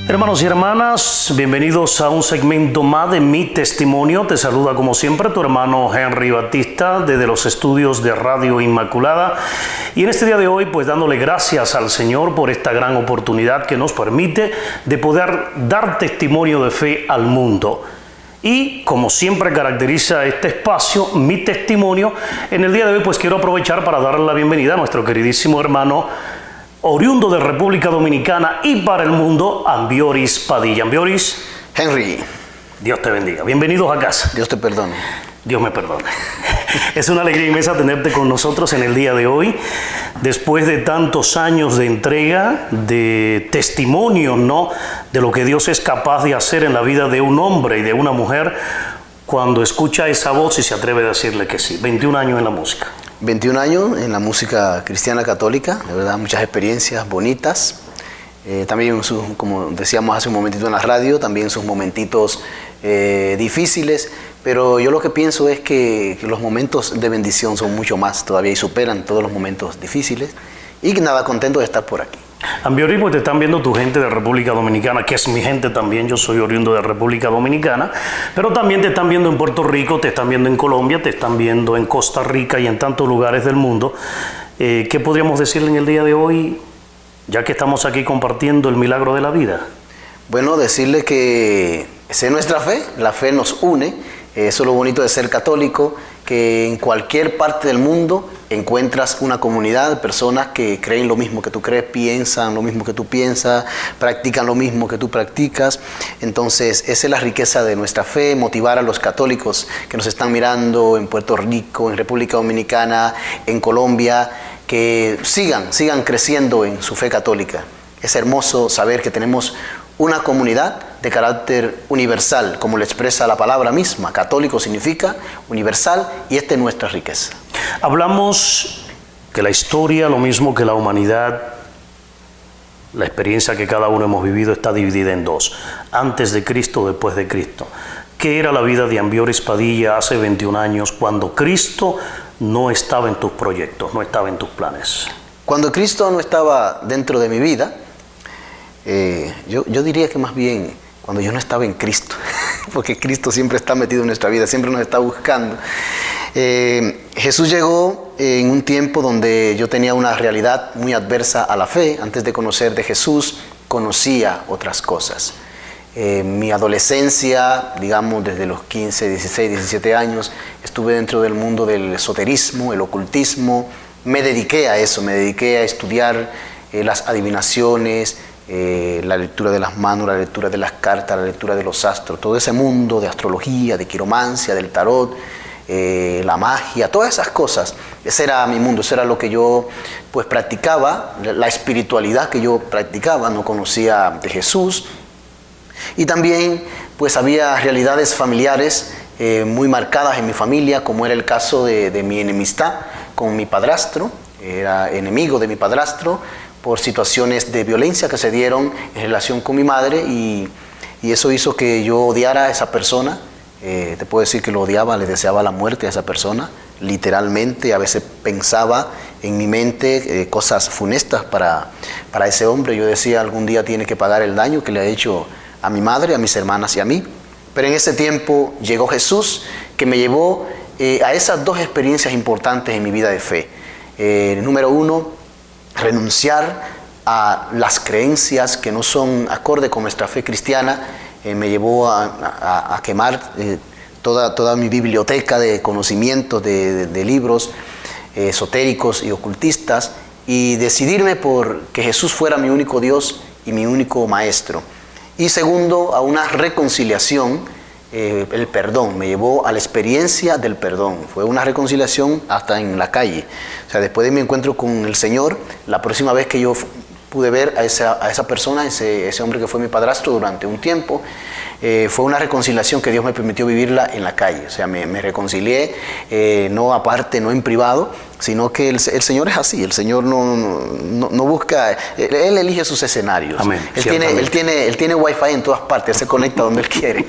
Hermanos y hermanas, bienvenidos a un segmento más de Mi Testimonio. Te saluda como siempre tu hermano Henry Batista desde los estudios de Radio Inmaculada. Y en este día de hoy, pues dándole gracias al Señor por esta gran oportunidad que nos permite de poder dar testimonio de fe al mundo. Y como siempre caracteriza este espacio, Mi Testimonio, en el día de hoy pues quiero aprovechar para darle la bienvenida a nuestro queridísimo hermano oriundo de República Dominicana y para el mundo, Ambioris Padilla. Ambioris. Henry. Dios te bendiga. Bienvenidos a casa. Dios te perdone. Dios me perdone. Es una alegría inmensa tenerte con nosotros en el día de hoy. Después de tantos años de entrega, de testimonio, ¿no?, de lo que Dios es capaz de hacer en la vida de un hombre y de una mujer, cuando escucha esa voz y se atreve a decirle que sí. 21 años en la música. 21 años en la música cristiana católica, de verdad muchas experiencias bonitas. También, como decíamos hace un momentito en la radio, también sus momentitos difíciles, pero yo lo que pienso es que los momentos de bendición son mucho más todavía y superan todos los momentos difíciles. Y nada, contento de estar por aquí. Ambioris, pues te están viendo tu gente de República Dominicana, que es mi gente también. Yo soy oriundo de República Dominicana, pero también te están viendo en Puerto Rico, te están viendo en Colombia, te están viendo en Costa Rica y en tantos lugares del mundo. ¿Qué podríamos decirle en el día de hoy, ya que estamos aquí compartiendo el milagro de la vida? Bueno, decirle que esa es nuestra fe, la fe nos une. Eso es lo bonito de ser católico, que en cualquier parte del mundo encuentras una comunidad de personas que creen lo mismo que tú crees, piensan lo mismo que tú piensas, practican lo mismo que tú practicas. Entonces, esa es la riqueza de nuestra fe, motivar a los católicos que nos están mirando en Puerto Rico, en República Dominicana, en Colombia, que sigan creciendo en su fe católica. Es hermoso saber que tenemos una comunidad de carácter universal, como lo expresa la palabra misma. Católico significa universal y esta es nuestra riqueza. Hablamos que la historia, lo mismo que la humanidad, la experiencia que cada uno hemos vivido está dividida en dos: antes de Cristo, después de Cristo. ¿Qué era la vida de Ambioris Padilla hace 21 años cuando Cristo no estaba en tus proyectos, no estaba en tus planes? Cuando Cristo no estaba dentro de mi vida, yo diría que más bien cuando yo no estaba en Cristo, porque Cristo siempre está metido en nuestra vida, siempre nos está buscando. Jesús llegó en un tiempo donde yo tenía una realidad muy adversa a la fe. Antes de conocer de Jesús, conocía otras cosas. Mi adolescencia, digamos desde los 15, 16, 17 años, estuve dentro del mundo del esoterismo, el ocultismo. Me dediqué a eso, me dediqué a estudiar las adivinaciones, la lectura de las manos, la lectura de las cartas, la lectura de los astros, todo ese mundo de astrología, de quiromancia, del tarot, la magia, todas esas cosas. Ese era mi mundo, eso era lo que yo pues practicaba, la espiritualidad que yo practicaba. No conocía de Jesús. Y también pues había realidades familiares muy marcadas en mi familia, como era el caso de mi enemistad con mi padrastro. Era enemigo de mi padrastro por situaciones de violencia que se dieron en relación con mi madre, y eso hizo que yo odiara a esa persona. Te puedo decir que lo odiaba, le deseaba la muerte a esa persona, literalmente. A veces pensaba en mi mente cosas funestas para ese hombre. Yo decía, algún día tiene que pagar el daño que le ha hecho a mi madre, a mis hermanas y a mí. Pero en ese tiempo llegó Jesús, que me llevó a esas dos experiencias importantes en mi vida de fe. Número uno, renunciar a las creencias que no son acorde con nuestra fe cristiana. Me llevó a quemar toda mi biblioteca de conocimientos, de libros esotéricos y ocultistas, y decidirme por que Jesús fuera mi único Dios y mi único maestro. Y segundo, a una reconciliación, el perdón. Me llevó a la experiencia del perdón. Fue una reconciliación hasta en la calle. O sea, después de mi encuentro con el Señor, la próxima vez que yo pude ver a esa persona, ese hombre que fue mi padrastro durante un tiempo, fue una reconciliación que Dios me permitió vivirla en la calle. O sea, me reconcilié, no aparte, no en privado, sino que el Señor es así. El Señor no busca, Él elige sus escenarios. Amén. Él tiene wifi en todas partes, Él se conecta donde Él quiere.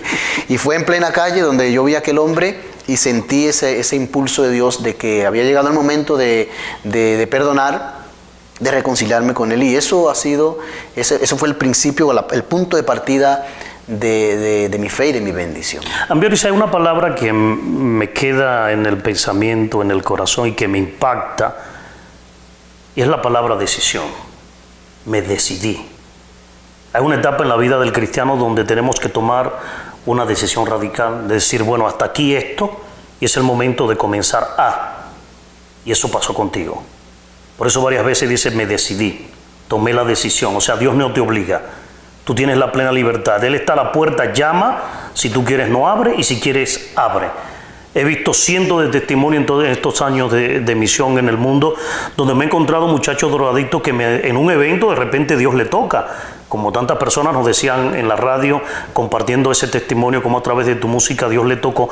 Y fue en plena calle donde yo vi a aquel hombre y sentí ese impulso de Dios de que había llegado el momento de perdonar de reconciliarme con Él. Y eso ha sido, eso fue el principio, el punto de partida de mi fe y de mi bendición. Ambioris, hay una palabra que me queda en el pensamiento, en el corazón y que me impacta, y es la palabra decisión. Me decidí. Hay una etapa en la vida del cristiano donde tenemos que tomar una decisión radical, de decir, bueno, hasta aquí esto, y es el momento de comenzar a. Y eso pasó contigo. Por eso varias veces dice, me decidí, tomé la decisión. O sea, Dios no te obliga. Tú tienes la plena libertad. Él está a la puerta, llama. Si tú quieres, no abre. Y si quieres, abre. He visto cientos de testimonios en todos estos años de misión en el mundo, donde me he encontrado muchachos drogadictos que en un evento de repente Dios le toca. Como tantas personas nos decían en la radio, compartiendo ese testimonio, como a través de tu música Dios le tocó.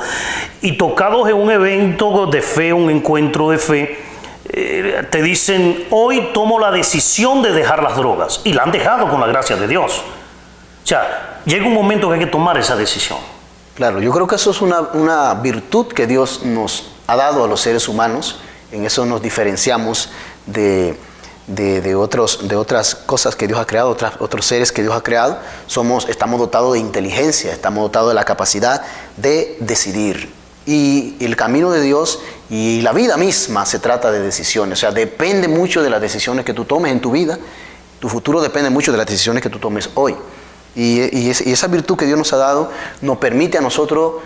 Y tocados en un evento de fe, un encuentro de fe, te dicen, hoy tomo la decisión de dejar las drogas. Y la han dejado con la gracia de Dios. O sea, llega un momento que hay que tomar esa decisión. Claro, yo creo que eso es una virtud que Dios nos ha dado a los seres humanos. En eso nos diferenciamos de otras cosas que Dios ha creado, otros seres que Dios ha creado. Estamos dotados de inteligencia, estamos dotados de la capacidad de decidir. Y el camino de Dios y la vida misma se trata de decisiones. O sea, depende mucho de las decisiones que tú tomes en tu vida. Tu futuro depende mucho de las decisiones que tú tomes hoy. Y esa virtud que Dios nos ha dado nos permite a nosotros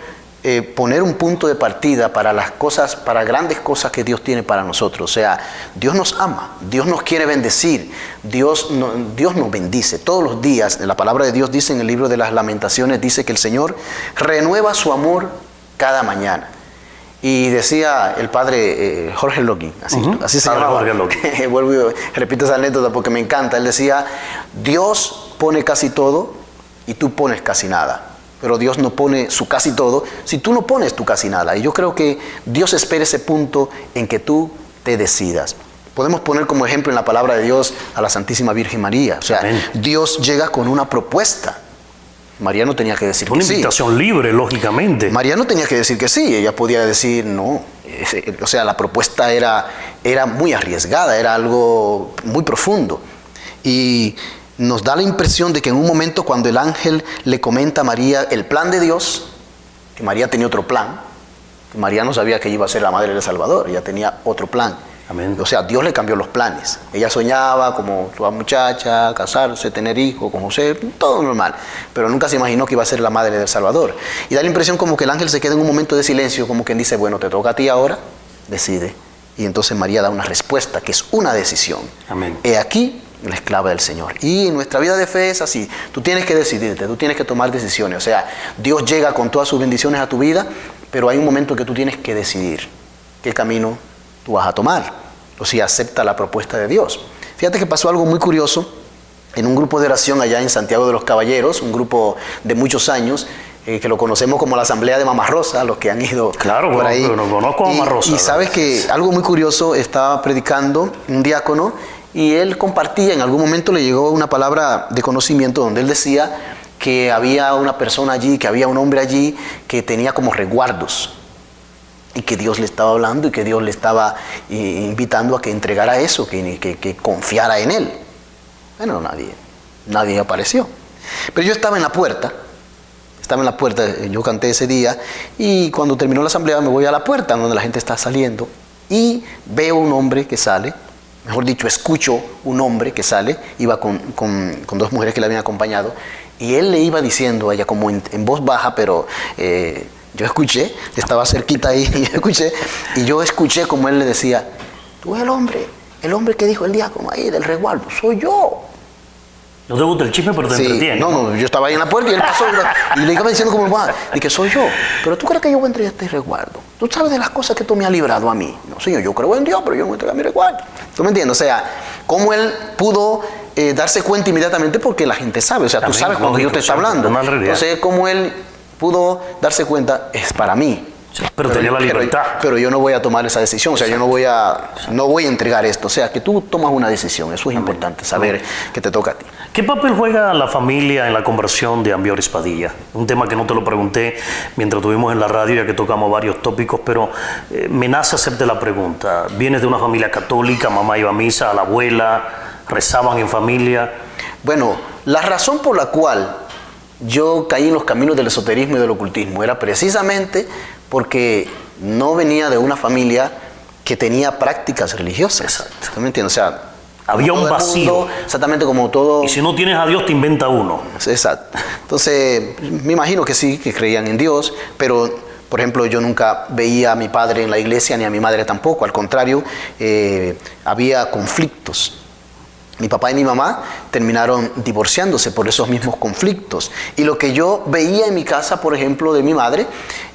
poner un punto de partida para las cosas, para grandes cosas que Dios tiene para nosotros. O sea, Dios nos ama, Dios nos quiere bendecir, Dios nos bendice. Todos los días, la palabra de Dios dice en el libro de las Lamentaciones, dice que el Señor renueva su amor cada mañana. Y decía el padre Jorge Loki, así se llamaba. Vuelvo y repito esa anécdota porque me encanta. Él decía, Dios pone casi todo y tú pones casi nada. Pero Dios no pone su casi todo si tú no pones tu casi nada. Y yo creo que Dios espera ese punto en que tú te decidas. Podemos poner como ejemplo en la palabra de Dios a la Santísima Virgen María. O sea, amén. Dios llega con una propuesta. María no tenía que decir que sí. Una invitación libre, lógicamente. María no tenía que decir que sí. Ella podía decir no. O sea, la propuesta era muy arriesgada, era algo muy profundo. Y nos da la impresión de que en un momento cuando el ángel le comenta a María el plan de Dios, que María tenía otro plan, que María no sabía que iba a ser la madre del Salvador, ella tenía otro plan. Amén. O sea, Dios le cambió los planes. Ella soñaba como toda muchacha, casarse, tener hijos con José, todo normal, pero nunca se imaginó que iba a ser la madre del Salvador. Y da la impresión como que el ángel se queda en un momento de silencio, como quien dice, bueno, te toca a ti ahora, decide. Y entonces María da una respuesta, que es una decisión. Amén. He aquí la esclava del Señor. Y en nuestra vida de fe es así. Tú tienes que decidirte, tú tienes que tomar decisiones. O sea, Dios llega con todas sus bendiciones a tu vida, pero hay un momento que tú tienes que decidir qué camino tú vas a tomar. O si acepta la propuesta de Dios. Fíjate que pasó algo muy curioso en un grupo de oración allá en Santiago de los Caballeros, un grupo de muchos años, que lo conocemos como la Asamblea de Mamá Rosa, los que han ido por ahí. Claro, conozco a Mamá Rosa. Y sabes que algo muy curioso, estaba predicando un diácono y él compartía, en algún momento le llegó una palabra de conocimiento donde él decía que había una persona allí, que había un hombre allí que tenía como resguardos y que Dios le estaba hablando y que Dios le estaba invitando a que entregara eso, que confiara en él. Bueno, nadie apareció. Pero yo estaba en la puerta, yo canté ese día y cuando terminó la asamblea me voy a la puerta donde la gente está saliendo y veo un hombre que sale. Mejor dicho, escucho un hombre que sale, iba con dos mujeres que le habían acompañado, y él le iba diciendo a ella como en voz baja, pero yo escuché, estaba cerquita ahí, y yo escuché como él le decía, tú eres el hombre que dijo el diácono ahí del resguardo, soy yo. No te gusta el chisme, pero te entretiene. No, yo estaba ahí en la puerta y él pasó y le iba diciendo como va, y que soy yo. Pero tú crees que yo voy a entregar este resguardo. Tú sabes de las cosas que tú me has librado a mí. No, señor, yo creo en Dios, pero yo no voy a entregar mi resguardo. ¿Tú me entiendes? O sea, cómo él pudo darse cuenta inmediatamente porque la gente sabe. O sea, tú sabes cuando Dios te está hablando. Entonces, cómo él pudo darse cuenta, es para mí. Pero tenía la libertad. Pero yo no voy a tomar esa decisión, o sea, yo no voy a entregar esto. O sea, que tú tomas una decisión, eso es importante, saber que te toca a ti. ¿Qué papel juega la familia en la conversión de Ambioris Padilla? Un tema que no te lo pregunté mientras estuvimos en la radio, ya que tocamos varios tópicos, pero me nace hacerte la pregunta. ¿Vienes de una familia católica? ¿Mamá iba a misa? ¿A la abuela? ¿Rezaban en familia? Bueno, la razón por la cual yo caí en los caminos del esoterismo y del ocultismo era precisamente porque no venía de una familia que tenía prácticas religiosas. Exacto. ¿Tú me entiendes? O sea, había un vacío. Mundo, exactamente como todo. Y si no tienes a Dios, te inventa uno. Exacto. Entonces, me imagino que sí, que creían en Dios, pero, por ejemplo, yo nunca veía a mi padre en la iglesia, ni a mi madre tampoco. Al contrario, había conflictos. Mi papá y mi mamá terminaron divorciándose por esos mismos conflictos. Y lo que yo veía en mi casa, por ejemplo, de mi madre,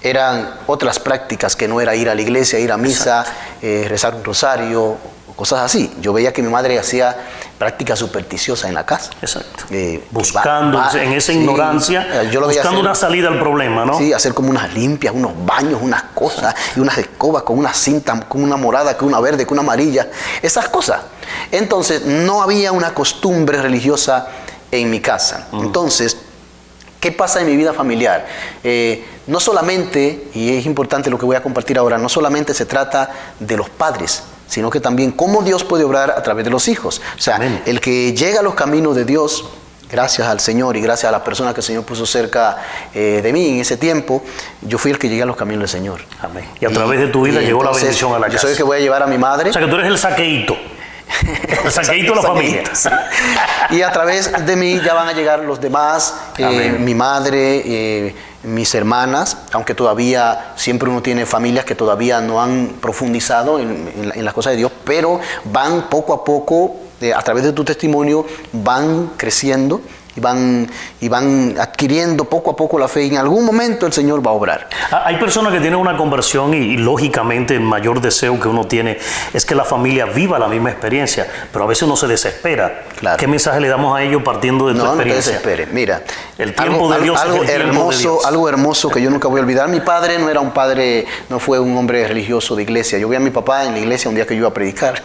eran otras prácticas que no era ir a la iglesia, ir a misa, rezar un rosario, cosas así. Yo veía que mi madre hacía prácticas supersticiosas en la casa. Exacto. Buscando en esa ignorancia, yo lo veía buscando hacer, una salida al problema, ¿no? Sí, hacer como unas limpias, unos baños, unas cosas, y unas escobas con una cinta, con una morada, con una verde, con una amarilla, esas cosas. Entonces, no había una costumbre religiosa en mi casa. Entonces, ¿qué pasa en mi vida familiar? No solamente, y es importante lo que voy a compartir ahora, no solamente se trata de los padres, sino que también cómo Dios puede obrar a través de los hijos. O sea, amén, el que llega a los caminos de Dios, gracias al Señor y gracias a la persona que el Señor puso cerca de mí en ese tiempo, yo fui el que llegué a los caminos del Señor. Amén. Y a través de tu vida llegó la bendición a la casa. Yo soy el que voy a llevar a mi madre. O sea, que tú eres el saqueíto. El saqueíto de la familia. Sí. Y a través de mí ya van a llegar los demás, mi madre, mis hermanas, aunque todavía siempre uno tiene familias que todavía no han profundizado en las cosas de Dios, pero van poco a poco, a través de tu testimonio, van creciendo y van adquiriendo poco a poco la fe, y en algún momento el Señor va a obrar. Hay personas que tienen una conversión y lógicamente el mayor deseo que uno tiene es que la familia viva la misma experiencia, pero a veces uno se desespera. Claro. ¿Qué mensaje le damos a ellos partiendo de tu experiencia? No te desesperes. Mira, el tiempo de Dios es el tiempo de Dios. Algo hermoso que yo nunca voy a olvidar. Mi padre no era un padre, no fue un hombre religioso de iglesia. Yo vi a mi papá en la iglesia un día que yo iba a predicar.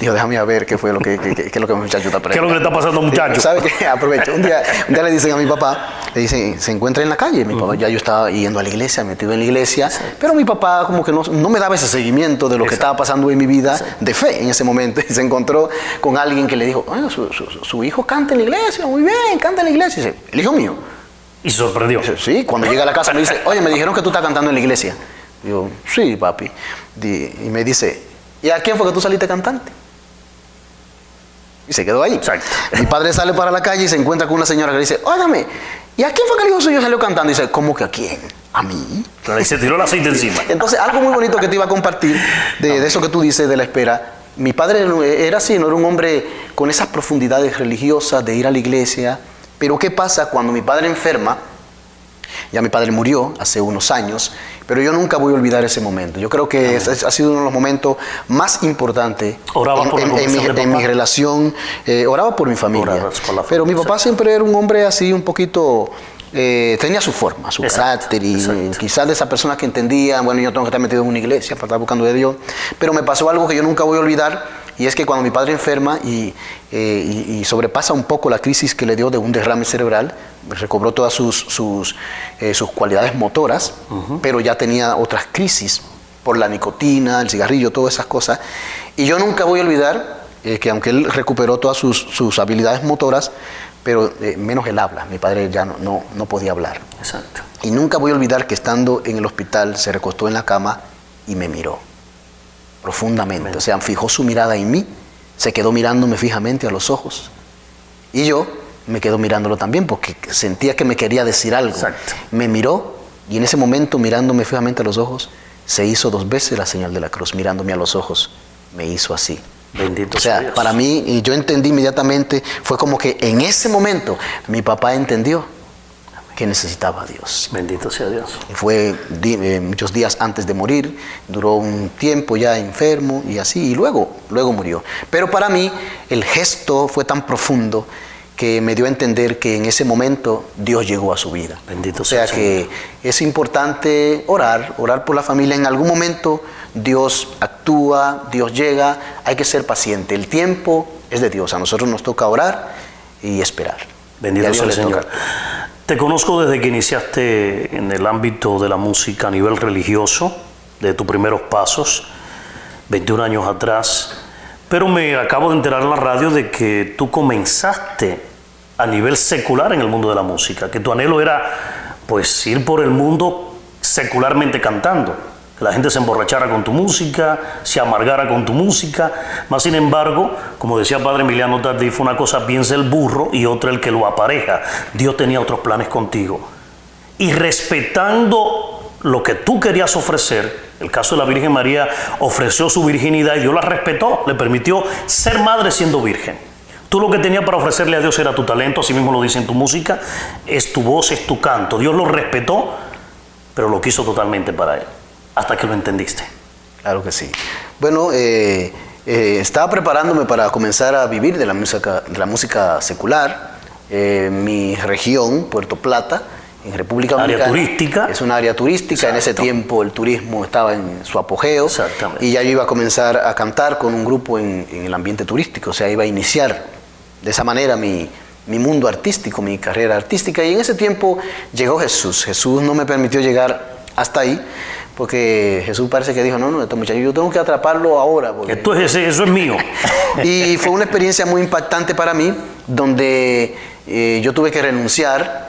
Dijo, déjame a ver qué fue lo que es lo que el muchacho está predicando. ¿Qué es lo que le está pasando al muchacho? ¿Sabe qué? Aprovecho. Un día le dicen a mi papá, le dicen, se encuentra en la calle. Mi papá, ya yo estaba yendo a la iglesia, metido en la iglesia, pero mi papá como que no me daba ese seguimiento de lo que estaba pasando en mi vida de fe en ese momento. Y se encontró con alguien que le dijo, bueno, su hijo canta en la iglesia, muy bien, canta en la iglesia. Y dice, el hijo mío. Y se sorprendió. Dice, sí, cuando llega a la casa me dice, oye, me dijeron que tú estás cantando en la iglesia. Digo, sí, papi. Y me dice, ¿y a quién fue que tú saliste cantante? Y se quedó ahí. Exacto. Mi padre sale para la calle y se encuentra con una señora que le dice, óigame, ¿y a quién fue que el hijo suyo salió cantando? Y dice, ¿cómo que a quién? ¿A mí? Pero ahí se tiró el aceite encima. Entonces, algo muy bonito que te iba a compartir de eso que tú dices de la espera. Mi padre era así, no era un hombre con esas profundidades religiosas de ir a la iglesia. Pero ¿qué pasa cuando mi padre enferma? Ya mi padre murió hace unos años, pero yo nunca voy a olvidar ese momento. Yo creo que ha sido uno de los momentos más importantes en mi relación. Oraba por mi familia. Pero mi papá siempre era un hombre así, un poquito... tenía su forma, su carácter, y quizás de esas personas que entendían, bueno, yo tengo que estar metido en una iglesia para estar buscando de Dios. Pero me pasó algo que yo nunca voy a olvidar, y es que cuando mi padre enferma y sobrepasa un poco la crisis que le dio de un derrame cerebral, recobró todas sus cualidades motoras, pero ya tenía otras crisis por la nicotina, el cigarrillo, todas esas cosas. Y yo nunca voy a olvidar que aunque él recuperó todas sus habilidades motoras, pero menos el habla. Mi padre ya no podía hablar. Exacto. Y nunca voy a olvidar que estando en el hospital se recostó en la cama y me miró profundamente. O sea, fijó su mirada en mí, se quedó mirándome fijamente a los ojos. Y yo me quedo mirándolo también porque sentía que me quería decir algo. Exacto. Me miró y en ese momento, mirándome fijamente a los ojos, se hizo 2 veces la señal de la cruz. Mirándome a los ojos, me hizo así. Bendito sea Dios. Para mí, y yo entendí inmediatamente, fue como que en ese momento mi papá entendió que necesitaba a Dios. Bendito sea Dios. Fue muchos días antes de morir, duró un tiempo ya enfermo y así, y luego murió. Pero para mí el gesto fue tan profundo que me dio a entender que en ese momento Dios llegó a su vida. Bendito sea sea que es importante orar por la familia. En algún momento Dios actúa, Dios llega, hay que ser paciente. El tiempo es de Dios, a nosotros nos toca orar y esperar. Bendito sea el Señor. Te conozco desde que iniciaste en el ámbito de la música a nivel religioso, de tus primeros pasos, 21 años atrás, pero me acabo de enterar en la radio de que tú comenzaste a nivel secular en el mundo de la música, que tu anhelo era pues ir por el mundo secularmente cantando, que la gente se emborrachara con tu música, se amargara con tu música, más sin embargo, como decía Padre Emiliano Tardif, una cosa piensa el burro y otra el que lo apareja. Dios tenía otros planes contigo. Y respetando lo que tú querías ofrecer, el caso de la Virgen María ofreció su virginidad y Dios la respetó, le permitió ser madre siendo virgen. Tú lo que tenías para ofrecerle a Dios era tu talento, así mismo lo dice en tu música, es tu voz, es tu canto. Dios lo respetó, pero lo quiso totalmente para Él, hasta que lo entendiste. Claro que sí. Bueno, estaba preparándome para comenzar a vivir de la música secular. Mi región, Puerto Plata, en República Dominicana. Área turística. Es una área turística. Exacto. En ese tiempo el turismo estaba en su apogeo. Exactamente. Y ya yo iba a comenzar a cantar con un grupo en el ambiente turístico. O sea, iba a iniciar de esa manera mi mundo artístico, mi carrera artística. Y en ese tiempo llegó Jesús. Jesús no me permitió llegar hasta ahí, porque Jesús parece que dijo, no, este muchacho, yo tengo que atraparlo ahora. Eso es mío. Y fue una experiencia muy impactante para mí, donde yo tuve que renunciar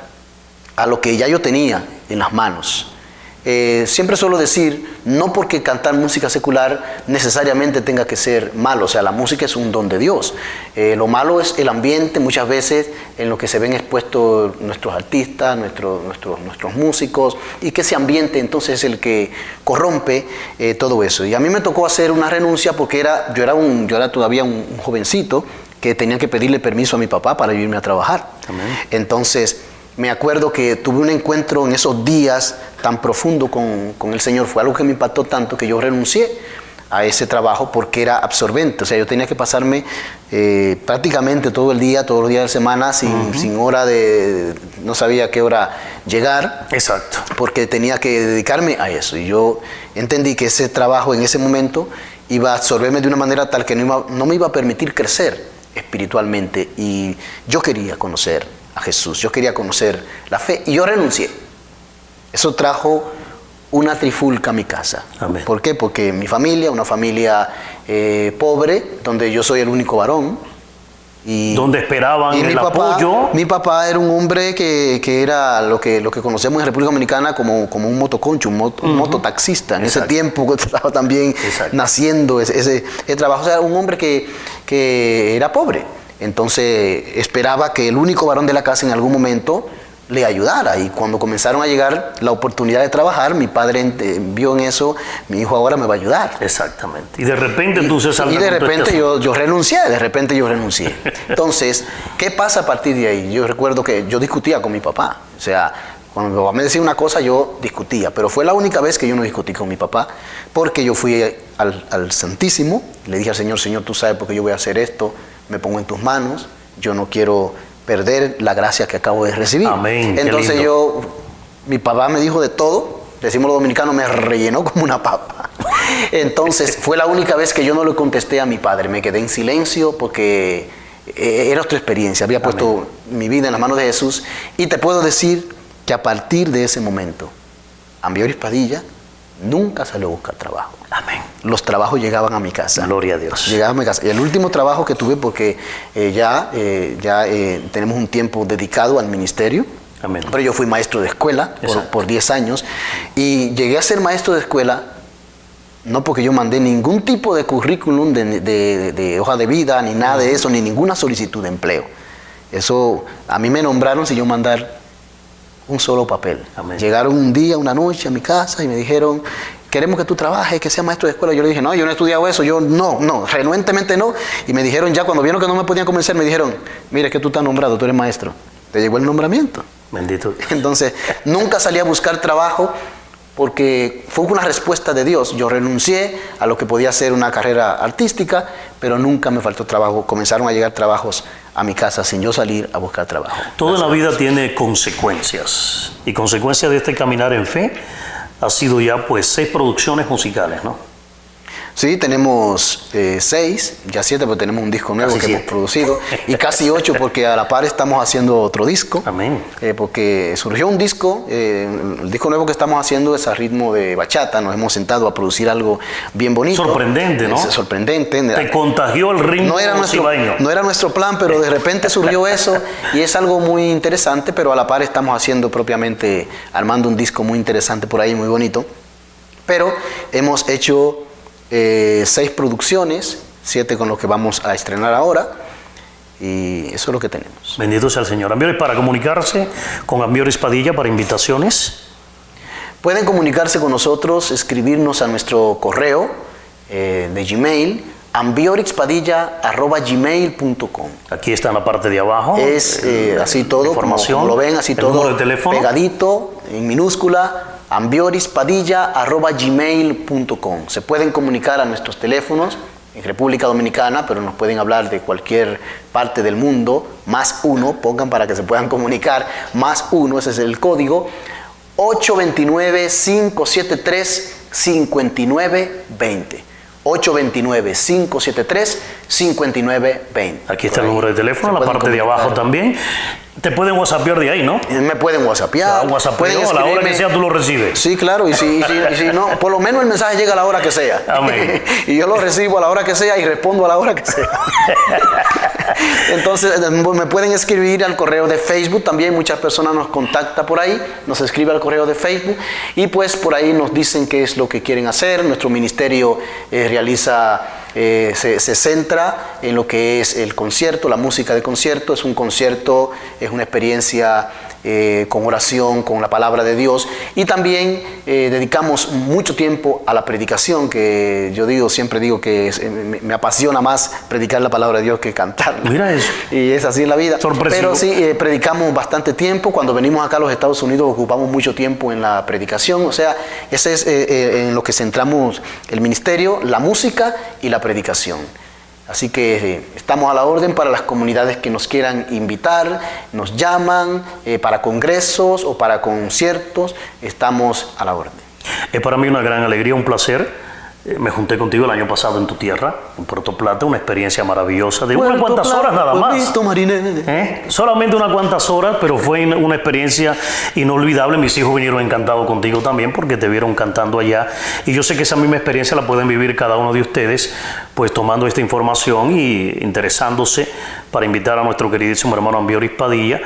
a lo que ya yo tenía en las manos. Siempre suelo decir, no porque cantar música secular necesariamente tenga que ser malo, o sea, la música es un don de Dios. Lo malo es el ambiente, muchas veces en lo que se ven expuestos nuestros artistas, nuestros músicos, y que ese ambiente entonces es el que corrompe todo eso. Y a mí me tocó hacer una renuncia porque yo era todavía un jovencito que tenía que pedirle permiso a mi papá para irme a trabajar. Amén. Entonces, me acuerdo que tuve un encuentro en esos días tan profundo con el Señor. Fue algo que me impactó tanto que yo renuncié a ese trabajo porque era absorbente. O sea, yo tenía que pasarme prácticamente todo el día, todos los días de la semana, sin hora no sabía a qué hora llegar. Exacto. Porque tenía que dedicarme a eso. Y yo entendí que ese trabajo en ese momento iba a absorberme de una manera tal que no me iba a permitir crecer espiritualmente. Y yo quería conocer a Jesús, yo quería conocer la fe y yo renuncié. Eso trajo una trifulca a mi casa. Amén. ¿Por qué? Porque mi familia, una familia pobre, donde yo soy el único varón. Y donde esperaban y el apoyo. Mi papá era un hombre que era lo que conocemos en República Dominicana como un motoconcho, un mototaxista. En ese tiempo estaba también naciendo ese trabajo. O sea, un hombre que era pobre. Entonces esperaba que el único varón de la casa en algún momento le ayudara. Y cuando comenzaron a llegar la oportunidad de trabajar, mi padre vio en eso, mi hijo ahora me va a ayudar. Exactamente. Y de repente entonces... Y de repente yo renuncié, Entonces, ¿qué pasa a partir de ahí? Yo recuerdo que yo discutía con mi papá. O sea, cuando mi papá me decía una cosa, yo discutía. Pero fue la única vez que yo no discutí con mi papá, porque yo fui al Santísimo, le dije al Señor, Señor, tú sabes por qué yo voy a hacer esto, me pongo en tus manos, yo no quiero perder la gracia que acabo de recibir. Amén. Entonces mi papá me dijo de todo, decimos los dominicanos, me rellenó como una papa. Entonces fue la única vez que yo no le contesté a mi padre, me quedé en silencio porque era otra experiencia, había puesto mi vida en las manos de Jesús y te puedo decir que a partir de ese momento, Ambioris Padilla nunca salió a buscar trabajo. Amén. Los trabajos llegaban a mi casa. Gloria a Dios. Llegaban a mi casa. Y el último trabajo que tuve, porque ya tenemos un tiempo dedicado al ministerio. Amén. Pero yo fui maestro de escuela por 10 años. Y llegué a ser maestro de escuela, no porque yo mandé ningún tipo de currículum, de hoja de vida, ni nada de eso, ni ninguna solicitud de empleo. Eso, a mí me nombraron sin yo mandar un solo papel. Amén. Llegaron un día, una noche a mi casa y me dijeron, queremos que tú trabajes, que seas maestro de escuela. Yo le dije, no, yo no he estudiado eso, yo no, renuentemente no. Y me dijeron ya, cuando vieron que no me podían convencer, me dijeron, mire que tú estás nombrado, tú eres maestro. Te llegó el nombramiento. Bendito. Entonces, nunca salí a buscar trabajo porque fue una respuesta de Dios. Yo renuncié a lo que podía ser una carrera artística, pero nunca me faltó trabajo. Comenzaron a llegar trabajos a mi casa sin yo salir a buscar trabajo. Toda la vida tiene consecuencias. Y consecuencia de este caminar en fe ha sido ya pues 6 producciones musicales, ¿no? Sí, tenemos 6, ya 7, porque tenemos un disco nuevo Casi hemos producido, y casi 8 porque a la par estamos haciendo otro disco. Amén. Porque surgió un disco, el disco nuevo que estamos haciendo es a ritmo de bachata, nos hemos sentado a producir algo bien bonito. Sorprendente, ¿no? Es sorprendente. Te contagió el ritmo cibaeño. No era nuestro plan, pero de repente surgió eso y es algo muy interesante, pero a la par estamos haciendo propiamente, armando un disco muy interesante por ahí, muy bonito. Pero hemos hecho 6 producciones, 7 con lo que vamos a estrenar ahora, y eso es lo que tenemos. Bendito sea el Señor. Ambioris, para comunicarse con Ambioris Padilla para invitaciones. Pueden comunicarse con nosotros, escribirnos a nuestro correo de Gmail, ambiorixpadilla@gmail.com. Aquí está en la parte de abajo. Es así todo, información, como lo ven, así el todo número de teléfono, pegadito, en minúscula, ambiorixpadilla@gmail.com. Se pueden comunicar a nuestros teléfonos en República Dominicana, pero nos pueden hablar de cualquier parte del mundo, +1, pongan para que se puedan comunicar, +1, ese es el código, 829-573-5920. 829-573-5920. Aquí está el número de teléfono, en la parte de abajo también. Te pueden whatsappear de ahí, ¿no? Me pueden whatsappear. O sea, a la hora que sea tú lo recibes. Sí, claro, y si no, por lo menos el mensaje llega a la hora que sea. Amén. Y yo lo recibo a la hora que sea y respondo a la hora que sea. Entonces, me pueden escribir al correo de Facebook, también muchas personas nos contactan por ahí, nos escriben al correo de Facebook y pues por ahí nos dicen qué es lo que quieren hacer. Nuestro ministerio se centra en lo que es el concierto, la música de concierto. Es un concierto, es una experiencia con oración, con la palabra de Dios, y también dedicamos mucho tiempo a la predicación, que yo siempre digo que me apasiona más predicar la palabra de Dios que cantarla. Mira eso. Y es así en la vida. Sorpresivo. Pero sí, predicamos bastante tiempo. Cuando venimos acá a los Estados Unidos ocupamos mucho tiempo en la predicación. O sea, ese es en lo que centramos el ministerio, la música y la predicación. Así que estamos a la orden para las comunidades que nos quieran invitar, nos llaman para congresos o para conciertos, estamos a la orden. Es para mí una gran alegría, un placer. Me junté contigo el año pasado en tu tierra, en Puerto Plata, una experiencia maravillosa de unas cuantas horas nada más. Solamente unas cuantas horas, pero fue una experiencia inolvidable. Mis hijos vinieron encantados contigo también porque te vieron cantando allá. Y yo sé que esa misma experiencia la pueden vivir cada uno de ustedes, pues tomando esta información y interesándose para invitar a nuestro queridísimo hermano Ambioris Padilla,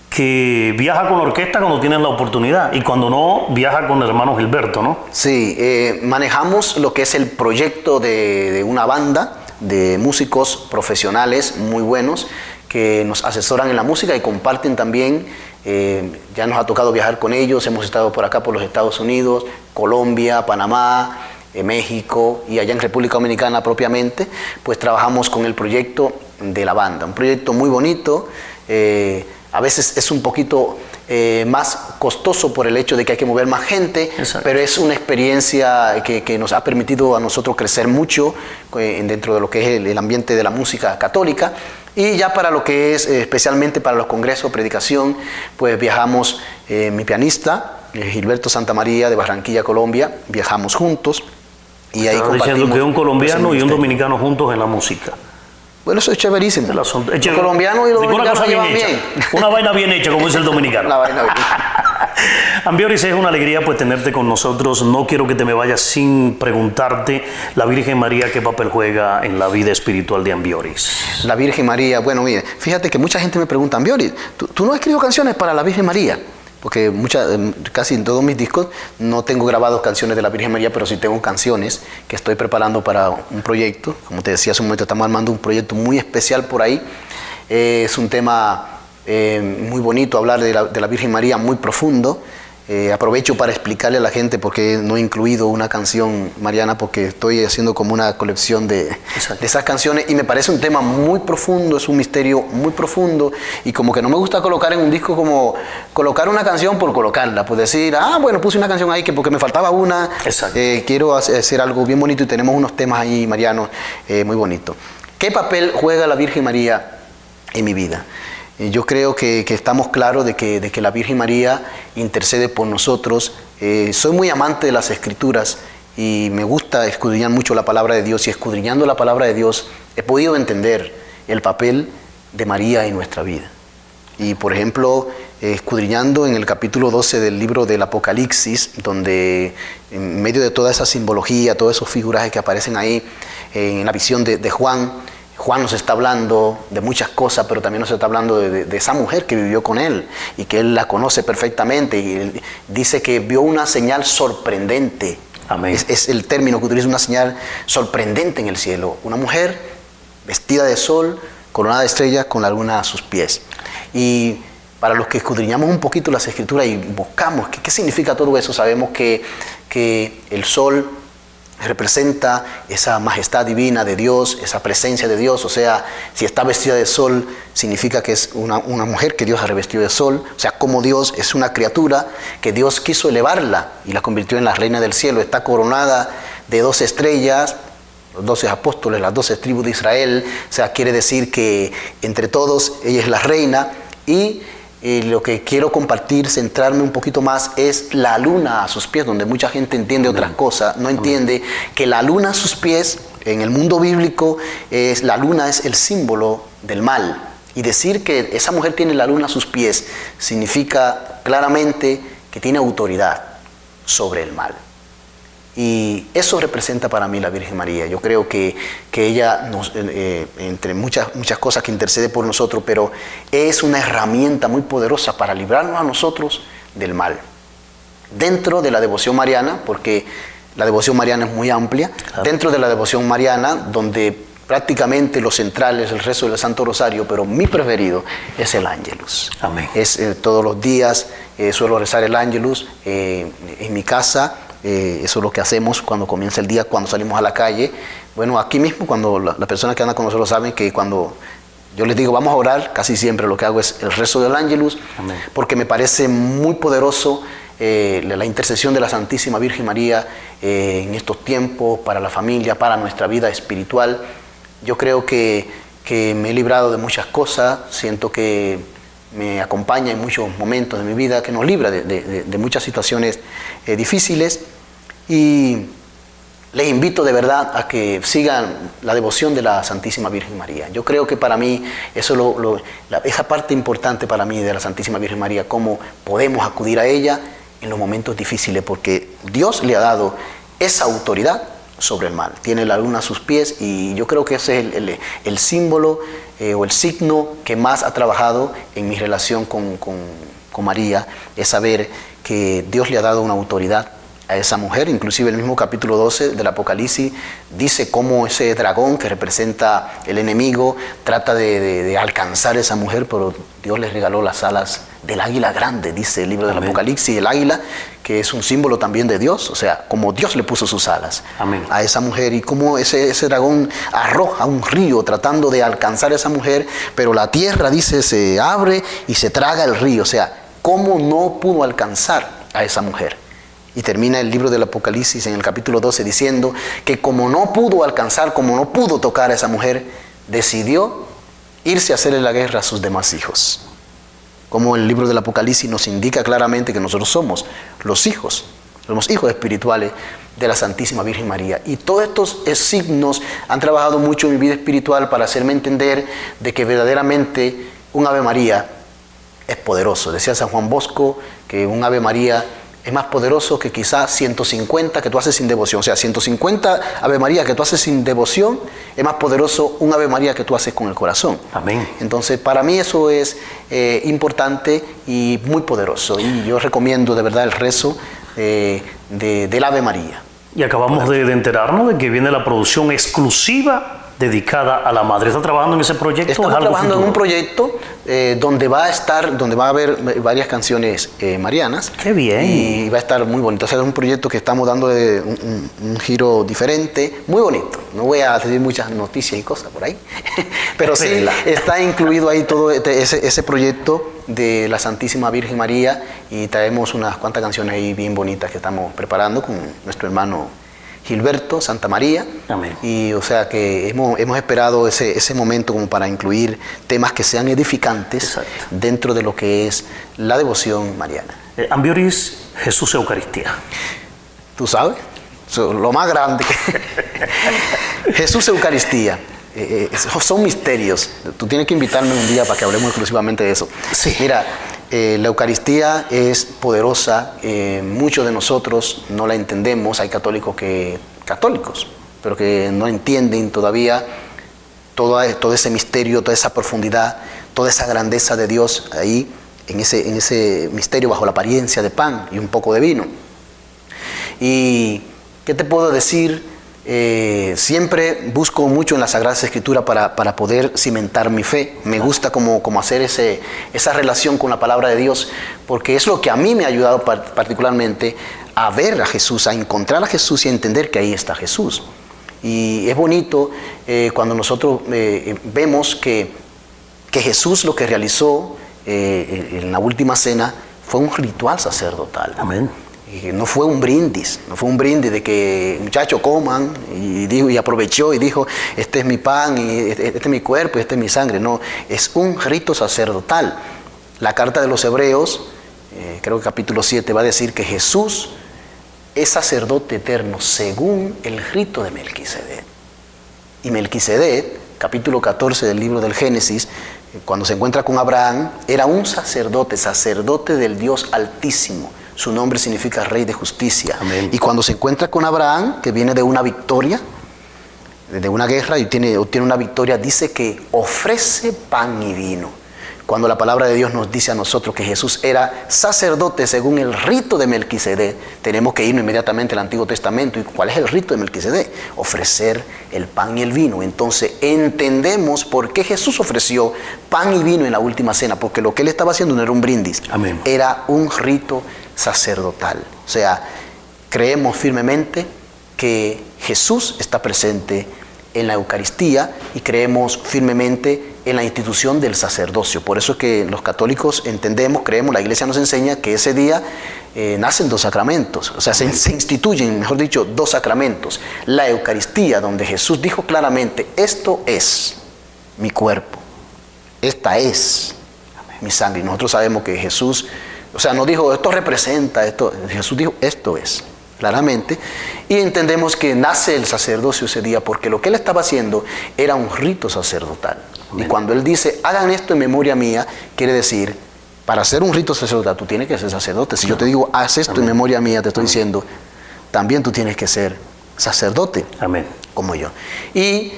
que viaja con la orquesta cuando tienen la oportunidad y cuando no, viaja con el hermano Gilberto, ¿no? Sí, manejamos lo que es el proyecto de una banda de músicos profesionales muy buenos que nos asesoran en la música y comparten también. Ya nos ha tocado viajar con ellos, hemos estado por acá por los Estados Unidos, Colombia, Panamá, México y allá en República Dominicana propiamente, pues trabajamos con el proyecto de la banda, un proyecto muy bonito. A veces es un poquito más costoso por el hecho de que hay que mover más gente. Exacto. Pero es una experiencia que nos ha permitido a nosotros crecer mucho dentro de lo que es el ambiente de la música católica. Y ya para lo que es, especialmente para los congresos, predicación, pues viajamos, mi pianista, Gilberto Santamaría de Barranquilla, Colombia, viajamos juntos. Y ahí compartimos. Diciendo que un colombiano y un dominicano juntos en la música. Bueno, eso es chéverísimo. Los colombianos y los dominicanos se llevan bien. Una vaina bien hecha, como dice el dominicano. Una vaina bien. Ambioris, es una alegría pues tenerte con nosotros. No quiero que te me vayas sin preguntarte, la Virgen María, ¿qué papel juega en la vida espiritual de Ambioris? La Virgen María, bueno, mire, fíjate que mucha gente me pregunta, Ambioris, ¿tú no has escrito canciones para la Virgen María? Porque casi en todos mis discos no tengo grabados canciones de la Virgen María, pero sí tengo canciones que estoy preparando para un proyecto. Como te decía hace un momento, estamos armando un proyecto muy especial por ahí. Es un tema muy bonito hablar de la Virgen María, muy profundo. Aprovecho para explicarle a la gente por qué no he incluido una canción mariana, porque estoy haciendo como una colección de esas canciones y me parece un tema muy profundo, es un misterio muy profundo y como que no me gusta colocar en un disco como colocar una canción por colocarla, pues decir, bueno, puse una canción ahí que porque me faltaba una, quiero hacer algo bien bonito y tenemos unos temas ahí marianos muy bonitos. ¿Qué papel juega la Virgen María en mi vida? Yo creo que estamos claros de que la Virgen María intercede por nosotros. Soy muy amante de las Escrituras y me gusta escudriñar mucho la palabra de Dios, y escudriñando la palabra de Dios he podido entender el papel de María en nuestra vida. Y por ejemplo, escudriñando en el capítulo 12 del libro del Apocalipsis, donde en medio de toda esa simbología, todos esos figurajes que aparecen ahí en la visión de Juan, Juan nos está hablando de muchas cosas, pero también nos está hablando de esa mujer que vivió con él y que él la conoce perfectamente. Y él dice que vio una señal sorprendente. Amén. Es el término que utiliza, una señal sorprendente en el cielo. Una mujer vestida de sol, coronada de estrellas, con la luna a sus pies. Y para los que escudriñamos un poquito las Escrituras y buscamos qué significa todo eso, sabemos que el sol representa esa majestad divina de Dios, esa presencia de Dios. O sea, si está vestida de sol, significa que es una mujer que Dios ha revestido de sol. O sea, como Dios es una criatura que Dios quiso elevarla y la convirtió en la reina del cielo. Está coronada de 12 estrellas, los 12 apóstoles, las 12 tribus de Israel. O sea, quiere decir que entre todos ella es la reina. Y lo que quiero compartir, centrarme un poquito más, es la luna a sus pies, donde mucha gente entiende otras cosas. No entiende que la luna a sus pies, en el mundo bíblico, la luna es el símbolo del mal. Y decir que esa mujer tiene la luna a sus pies significa claramente que tiene autoridad sobre el mal. Y eso representa para mí la Virgen María. Yo creo que ella, entre muchas cosas, que intercede por nosotros, pero es una herramienta muy poderosa para librarnos a nosotros del mal. Dentro de la devoción mariana, porque la devoción mariana es muy amplia, claro. Dentro de la devoción mariana, donde prácticamente lo central es el rezo del Santo Rosario, pero mi preferido es el Ángelus. Amén. Todos los días suelo rezar el Ángelus en mi casa. Eso es lo que hacemos cuando comienza el día, cuando salimos a la calle. Bueno, aquí mismo, cuando las personas que andan con nosotros saben que cuando yo les digo vamos a orar, casi siempre lo que hago es el rezo del Ángelus. Amén. Porque me parece muy poderoso la intercesión de la Santísima Virgen María en estos tiempos, para la familia, para nuestra vida espiritual. Yo creo que me he librado de muchas cosas, siento que me acompaña en muchos momentos de mi vida, que nos libra de muchas situaciones difíciles. Y les invito de verdad a que sigan la devoción de la Santísima Virgen María. Yo creo que para mí, esa parte importante para mí de la Santísima Virgen María, cómo podemos acudir a ella en los momentos difíciles, porque Dios le ha dado esa autoridad sobre el mal. Tiene la luna a sus pies, y yo creo que ese es el símbolo o el signo que más ha trabajado en mi relación con María, es saber que Dios le ha dado una autoridad a esa mujer. Inclusive el mismo capítulo 12 del Apocalipsis dice cómo ese dragón que representa el enemigo trata de alcanzar a esa mujer, pero Dios le regaló las alas del águila grande, dice el libro del Apocalipsis. El águila, que es un símbolo también de Dios, o sea, como Dios le puso sus alas a esa mujer, y como ese dragón arroja un río tratando de alcanzar a esa mujer, pero la tierra, dice, se abre y se traga el río. O sea, cómo no pudo alcanzar a esa mujer. Y termina el libro del Apocalipsis en el capítulo 12 diciendo que como no pudo alcanzar, como no pudo tocar a esa mujer, decidió irse a hacerle la guerra a sus demás hijos. Como el libro del Apocalipsis nos indica claramente que nosotros somos los hijos espirituales de la Santísima Virgen María. Y todos estos signos han trabajado mucho en mi vida espiritual para hacerme entender de que verdaderamente un Ave María es poderoso. Decía San Juan Bosco que un Ave María es más poderoso que quizás 150 que tú haces sin devoción. O sea, 150 Ave María que tú haces sin devoción es más poderoso un Ave María que tú haces con el corazón. Amén. Entonces, para mí eso es importante y muy poderoso. Y yo recomiendo de verdad el rezo del Ave María. Y acabamos de enterarnos de que viene la producción exclusiva dedicada a la madre. ¿Está trabajando en ese proyecto? Estamos trabajando en un proyecto donde va a haber varias canciones marianas. ¡Qué bien! Y va a estar muy bonito. O sea, es un proyecto que estamos dando un giro diferente, muy bonito. No voy a decir muchas noticias y cosas por ahí, pero sí está incluido ahí todo ese proyecto de la Santísima Virgen María, y traemos unas cuantas canciones ahí bien bonitas que estamos preparando con nuestro hermano Gilberto Santa María. Amén. Y o sea que hemos esperado ese momento como para incluir temas que sean edificantes. Exacto. Dentro de lo que es la devoción mariana. Ambioris Jesús Eucaristía. ¿Tú sabes? lo más grande. Jesús, Eucaristía. Son misterios. Tú tienes que invitarme un día para que hablemos exclusivamente de eso. Sí. Mira, la Eucaristía es poderosa. Muchos de nosotros no la entendemos. Hay católicos, pero que no entienden todavía todo ese misterio, toda esa profundidad, toda esa grandeza de Dios ahí, en ese misterio bajo la apariencia de pan y un poco de vino. Y ¿qué te puedo decir? Siempre busco mucho en las Sagradas Escrituras para poder cimentar mi fe. Me gusta como hacer esa relación con la palabra de Dios, porque es lo que a mí me ha ayudado particularmente a ver a Jesús, a encontrar a Jesús y a entender que ahí está Jesús. Y es bonito cuando nosotros vemos que Jesús lo que realizó en la última cena fue un ritual sacerdotal. Amén. No fue un brindis de que muchachos coman y aprovechó y dijo, este es mi pan, y este es mi cuerpo y este es mi sangre. No, es un rito sacerdotal. La carta de los Hebreos, creo que capítulo 7, va a decir que Jesús es sacerdote eterno según el rito de Melquisedec. Y Melquisedec, capítulo 14 del libro del Génesis, cuando se encuentra con Abraham, era un sacerdote del Dios Altísimo. Su nombre significa Rey de Justicia. Amén. Y cuando se encuentra con Abraham, que viene de una victoria, de una guerra y obtiene una victoria, dice que ofrece pan y vino. Cuando la palabra de Dios nos dice a nosotros que Jesús era sacerdote según el rito de Melquisedec, tenemos que irnos inmediatamente al Antiguo Testamento. ¿Y cuál es el rito de Melquisedec? Ofrecer el pan y el vino. Entonces entendemos por qué Jesús ofreció pan y vino en la última cena, porque lo que él estaba haciendo no era un brindis. Amén. Era un rito sacerdotal. O sea, creemos firmemente que Jesús está presente en la Eucaristía y creemos firmemente en la institución del sacerdocio. Por eso es que los católicos creemos, la Iglesia nos enseña que ese día nacen dos sacramentos, o sea, se instituyen, mejor dicho, dos sacramentos. La Eucaristía, donde Jesús dijo claramente, esto es mi cuerpo, esta es mi sangre. Y nosotros sabemos que Jesús, o sea, no dijo, esto representa, Jesús dijo, esto es. Claramente, y entendemos que nace el sacerdocio ese día porque lo que él estaba haciendo era un rito sacerdotal. Amén. Y cuando él dice, hagan esto en memoria mía, quiere decir, para hacer un rito sacerdotal tú tienes que ser sacerdote. Si yo te digo, haz esto en memoria mía, te estoy diciendo, también tú tienes que ser sacerdote. Amén. Como yo. Y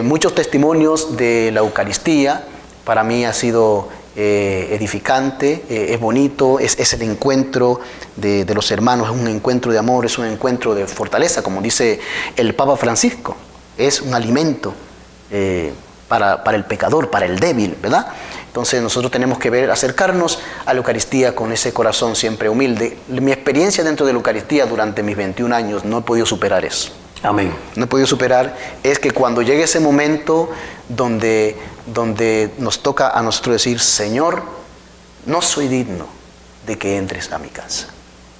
muchos testimonios de la Eucaristía para mí ha sido edificante, es bonito, es el encuentro de los hermanos, es un encuentro de amor, es un encuentro de fortaleza, como dice el Papa Francisco, es un alimento para el pecador, para el débil, ¿verdad? Entonces nosotros tenemos que acercarnos a la Eucaristía con ese corazón siempre humilde. Mi experiencia dentro de la Eucaristía durante mis 21 años no he podido superar eso. Amén. No he podido superar, es que cuando llegue ese momento donde nos toca a nosotros decir, Señor, no soy digno de que entres a mi casa.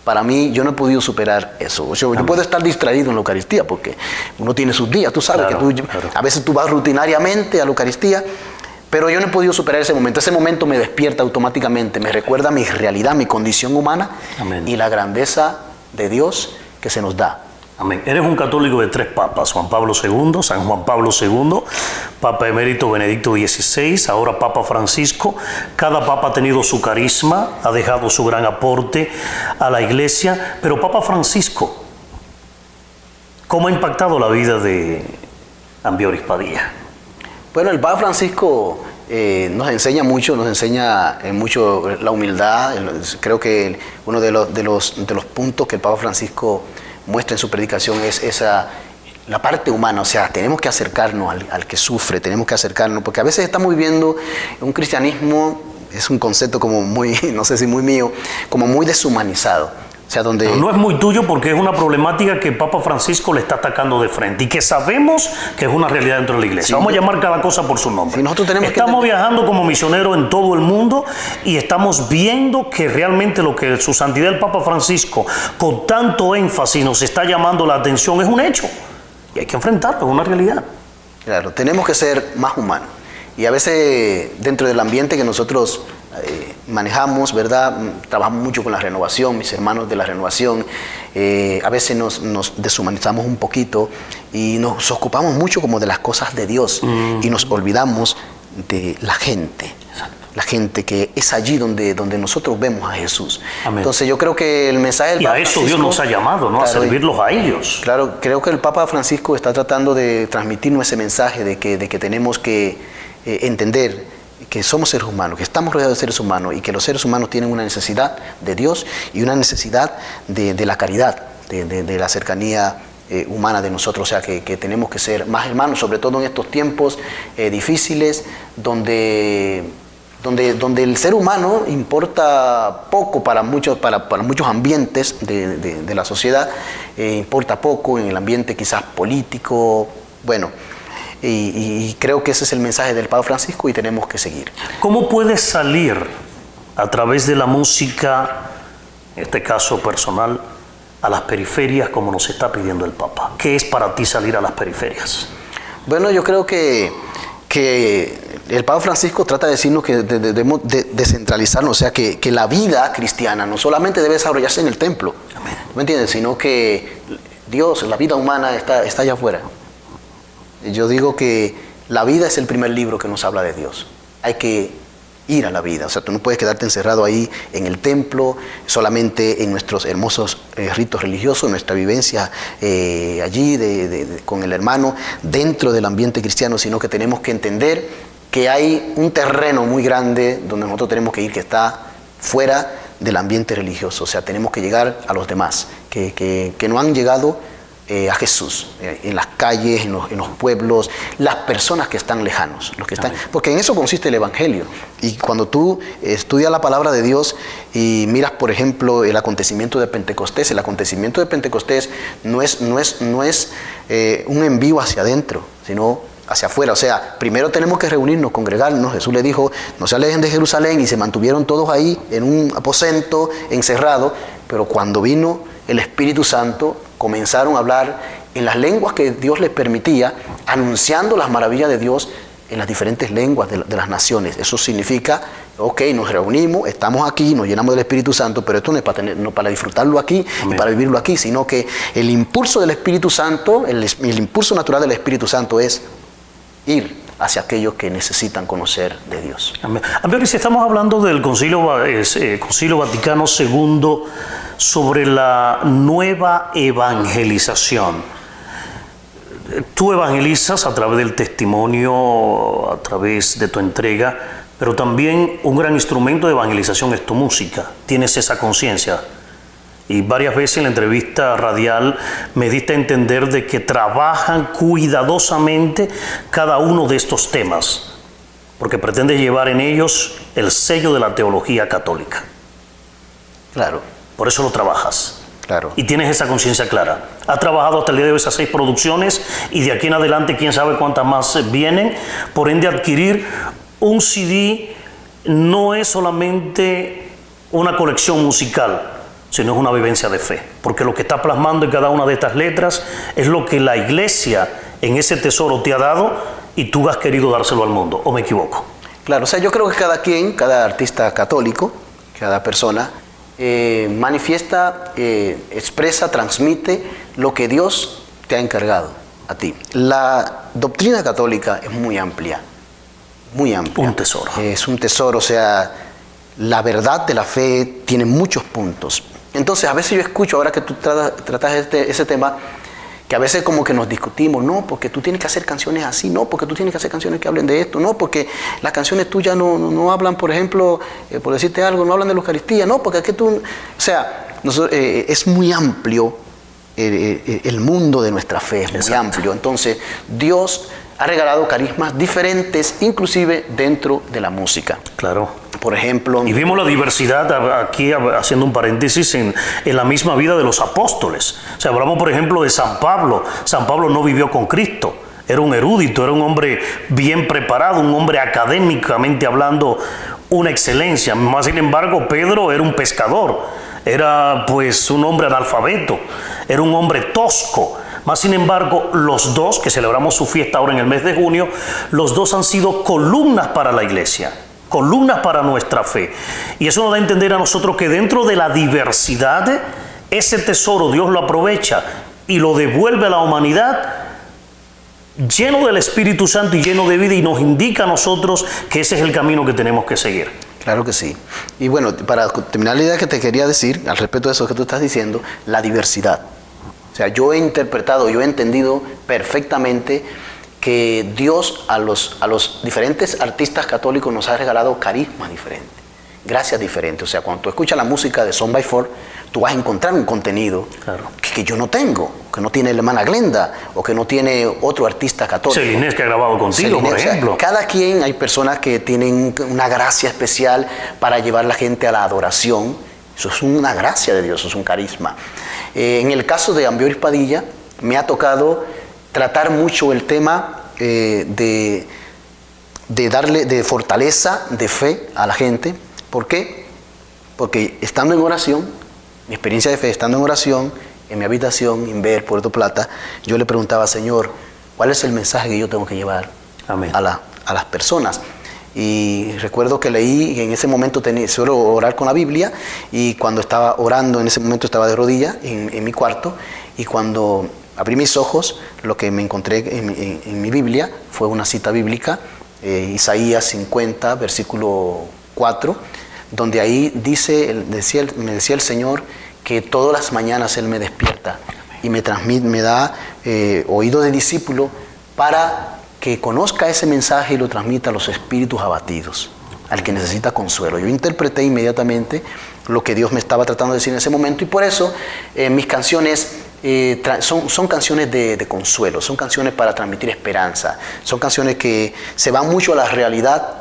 Para mí, yo no he podido superar eso. Yo puedo estar distraído en la Eucaristía porque uno tiene sus días, tú sabes, claro, que a veces tú vas rutinariamente a la Eucaristía, pero yo no he podido superar ese momento. Ese momento me despierta automáticamente, me recuerda mi realidad, mi condición humana. Amén. Y la grandeza de Dios que se nos da. Amén. Eres un católico de 3 papas, Juan Pablo II, San Juan Pablo II, Papa Emérito Benedicto XVI, ahora Papa Francisco. Cada papa ha tenido su carisma, ha dejado su gran aporte a la Iglesia, pero Papa Francisco, ¿cómo ha impactado la vida de Ambioris Padilla? Bueno, el Papa Francisco nos enseña mucho la humildad. Creo que uno de los puntos que el Papa Francisco muestra en su predicación es la parte humana, o sea, tenemos que acercarnos al que sufre, tenemos que acercarnos, porque a veces estamos viviendo un cristianismo, es un concepto como muy, no sé si muy mío, como muy deshumanizado. O sea, donde no es muy tuyo porque es una problemática que Papa Francisco le está atacando de frente y que sabemos que es una realidad dentro de la Iglesia. Sí, vamos a llamar cada cosa por su nombre. Sí, estamos viajando como misioneros en todo el mundo y estamos viendo que realmente lo que su santidad el Papa Francisco con tanto énfasis nos está llamando la atención es un hecho y hay que enfrentarlo, es una realidad. Claro, tenemos que ser más humanos y a veces dentro del ambiente que nosotros manejamos, ¿verdad? Trabajamos mucho con la renovación, mis hermanos de la renovación. A veces nos deshumanizamos un poquito y nos ocupamos mucho como de las cosas de Dios y nos olvidamos de la gente. Exacto. La gente que es allí donde nosotros vemos a Jesús. Amén. Entonces yo creo que el mensaje del Papa Francisco, Dios nos ha llamado, ¿no? Claro, a servirlos a ellos. Claro, creo que el Papa Francisco está tratando de transmitirnos ese mensaje de que tenemos que entender que somos seres humanos, que estamos rodeados de seres humanos y que los seres humanos tienen una necesidad de Dios y una necesidad de la caridad, de la cercanía humana de nosotros. O sea, que tenemos que ser más hermanos, sobre todo en estos tiempos difíciles donde el ser humano importa poco para muchos ambientes de la sociedad, importa poco en el ambiente quizás político, bueno, y creo que ese es el mensaje del Papa Francisco y tenemos que seguir. ¿Cómo puedes salir a través de la música, en este caso personal, a las periferias como nos está pidiendo el Papa? ¿Qué es para ti salir a las periferias? Bueno, yo creo que el Papa Francisco trata de decirnos que debemos descentralizarnos, o sea, que la vida cristiana no solamente debe desarrollarse en el templo, amén, ¿me entiendes? Sino que Dios, la vida humana está allá afuera. Yo digo que la vida es el primer libro que nos habla de Dios. Hay que ir a la vida, o sea, tú no puedes quedarte encerrado ahí en el templo, solamente en nuestros hermosos ritos religiosos, nuestra vivencia allí con el hermano dentro del ambiente cristiano, sino que tenemos que entender que hay un terreno muy grande donde nosotros tenemos que ir, que está fuera del ambiente religioso. O sea, tenemos que llegar a los demás que no han llegado a Jesús, en las calles, en los pueblos, las personas que están lejanos, los que están, porque en eso consiste el Evangelio. Y cuando tú estudias la palabra de Dios y miras, por ejemplo, el acontecimiento de Pentecostés, el acontecimiento de Pentecostés no es un envío hacia adentro, sino hacia afuera. O sea, primero tenemos que reunirnos, congregarnos. Jesús le dijo, no se alejen de Jerusalén, y se mantuvieron todos ahí en un aposento, encerrados. Pero cuando vino el Espíritu Santo, comenzaron a hablar en las lenguas que Dios les permitía, anunciando las maravillas de Dios en las diferentes lenguas de las naciones. Eso significa, ok, nos reunimos, estamos aquí, nos llenamos del Espíritu Santo, pero esto no es para disfrutarlo aquí, amén, y para vivirlo aquí, sino que el impulso del Espíritu Santo, el impulso natural del Espíritu Santo es ir hacia aquellos que necesitan conocer de Dios. Amén. Amén. Si estamos hablando del Concilio Vaticano II sobre la nueva evangelización, tú evangelizas a través del testimonio, a través de tu entrega, pero también un gran instrumento de evangelización es tu música. ¿Tienes esa conciencia? Y varias veces en la entrevista radial me diste a entender de que trabajan cuidadosamente cada uno de estos temas, porque pretende llevar en ellos el sello de la teología católica. Claro. Por eso lo trabajas. Claro. Y tienes esa conciencia clara. Has trabajado hasta el día de hoy esas 6 producciones y de aquí en adelante quién sabe cuántas más vienen. Por ende, adquirir un CD no es solamente una colección musical, sino es una vivencia de fe, porque lo que está plasmando en cada una de estas letras es lo que la Iglesia en ese tesoro te ha dado y tú has querido dárselo al mundo, ¿o me equivoco? Claro, o sea, yo creo que cada artista católico, cada persona, manifiesta, expresa, transmite lo que Dios te ha encargado a ti. La doctrina católica es muy amplia, muy amplia. Un tesoro. Es un tesoro, o sea, la verdad de la fe tiene muchos puntos. Entonces, a veces yo escucho, ahora que tú tratas ese tema, que a veces como que nos discutimos, no, porque tú tienes que hacer canciones así, no, porque tú tienes que hacer canciones que hablen de esto, no, porque las canciones tuyas no hablan, por ejemplo, por decirte algo, no hablan de la Eucaristía, no, porque es que tú, o sea, es muy amplio el mundo de nuestra fe, es muy exacto, amplio. Entonces, Dios ha regalado carismas diferentes, inclusive dentro de la música. Claro. Por ejemplo... Y vimos la diversidad aquí, haciendo un paréntesis, en la misma vida de los apóstoles. O sea, hablamos, por ejemplo, de San Pablo. San Pablo no vivió con Cristo. Era un erudito, era un hombre bien preparado, un hombre académicamente hablando, una excelencia. Más sin embargo, Pedro era un pescador. Era, pues, un hombre analfabeto. Era un hombre tosco. Más sin embargo, los dos, que celebramos su fiesta ahora en el mes de junio, los dos han sido columnas para la iglesia. columnas para nuestra fe. Y eso nos da a entender a nosotros que dentro de la diversidad, ese tesoro Dios lo aprovecha y lo devuelve a la humanidad lleno del Espíritu Santo y lleno de vida, y nos indica a nosotros que ese es el camino que tenemos que seguir. Claro que sí. Y bueno, para terminar la idea que te quería decir, al respecto de eso que tú estás diciendo, la diversidad. O sea, yo he interpretado, yo he entendido perfectamente que Dios a los diferentes artistas católicos nos ha regalado carismas diferentes, gracias diferentes. O sea, cuando tú escuchas la música de Son by Four, tú vas a encontrar un contenido que yo no tengo, que no tiene la hermana Glenda o que no tiene otro artista católico. Celine, que ha grabado contigo, por ejemplo. O sea, cada quien, hay personas que tienen una gracia especial para llevar a la gente a la adoración. Eso es una gracia de Dios, eso es un carisma. En el caso de Ambioris Padilla, me ha tocado tratar mucho el tema de darle de fortaleza, de fe a la gente. ¿Por qué? Porque estando en oración, mi experiencia de fe, estando en oración, en mi habitación, en Ver, Puerto Plata, yo le preguntaba, Señor, ¿cuál es el mensaje que yo tengo que llevar a las personas? Y recuerdo que leí, y en ese momento suelo orar con la Biblia, y cuando estaba orando, en ese momento estaba de rodillas en mi cuarto, y cuando abrí mis ojos, lo que me encontré en mi Biblia fue una cita bíblica, Isaías 50, versículo 4, donde ahí me decía el Señor que todas las mañanas Él me despierta y me da oído de discípulo para que conozca ese mensaje y lo transmita a los espíritus abatidos, al que necesita consuelo. Yo interpreté inmediatamente lo que Dios me estaba tratando de decir en ese momento, y por eso mis canciones son canciones de consuelo, son canciones para transmitir esperanza, son canciones que se van mucho a la realidad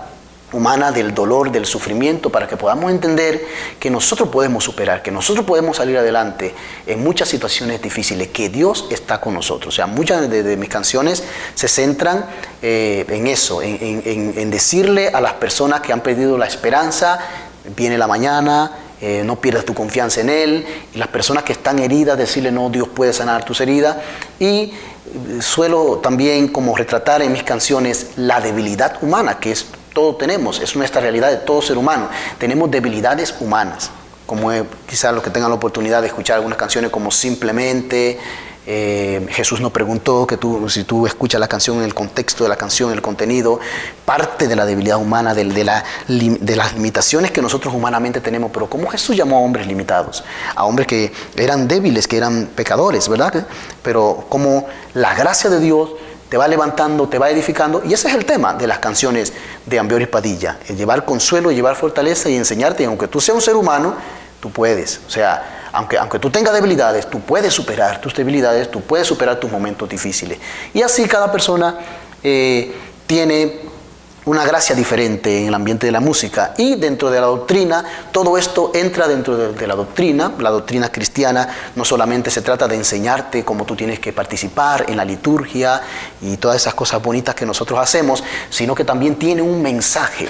humana del dolor, del sufrimiento, para que podamos entender que nosotros podemos superar, que nosotros podemos salir adelante en muchas situaciones difíciles, que Dios está con nosotros. O sea, muchas de mis canciones se centran en eso, en decirle a las personas que han perdido la esperanza, viene la mañana, no pierdas tu confianza en Él, y las personas que están heridas, decirle, no, Dios puede sanar tus heridas. Y suelo también como retratar en mis canciones la debilidad humana, que es todos tenemos, es nuestra realidad de todo ser humano. Tenemos debilidades humanas, como quizás los que tengan la oportunidad de escuchar algunas canciones como Simplemente, Jesús nos preguntó, que si tú escuchas la canción en el contexto de la canción, el contenido, parte de la debilidad humana, de las limitaciones que nosotros humanamente tenemos, pero como Jesús llamó a hombres limitados, a hombres que eran débiles, que eran pecadores, ¿verdad? Pero como la gracia de Dios te va levantando, te va edificando, y ese es el tema de las canciones de Ambioris Padilla, el llevar consuelo, llevar fortaleza y enseñarte, y aunque tú seas un ser humano, tú puedes, o sea, aunque tú tengas debilidades, tú puedes superar tus debilidades, tú puedes superar tus momentos difíciles. Y así cada persona tiene una gracia diferente en el ambiente de la música, y dentro de la doctrina, todo esto entra dentro de la doctrina cristiana. No solamente se trata de enseñarte cómo tú tienes que participar en la liturgia y todas esas cosas bonitas que nosotros hacemos, sino que también tiene un mensaje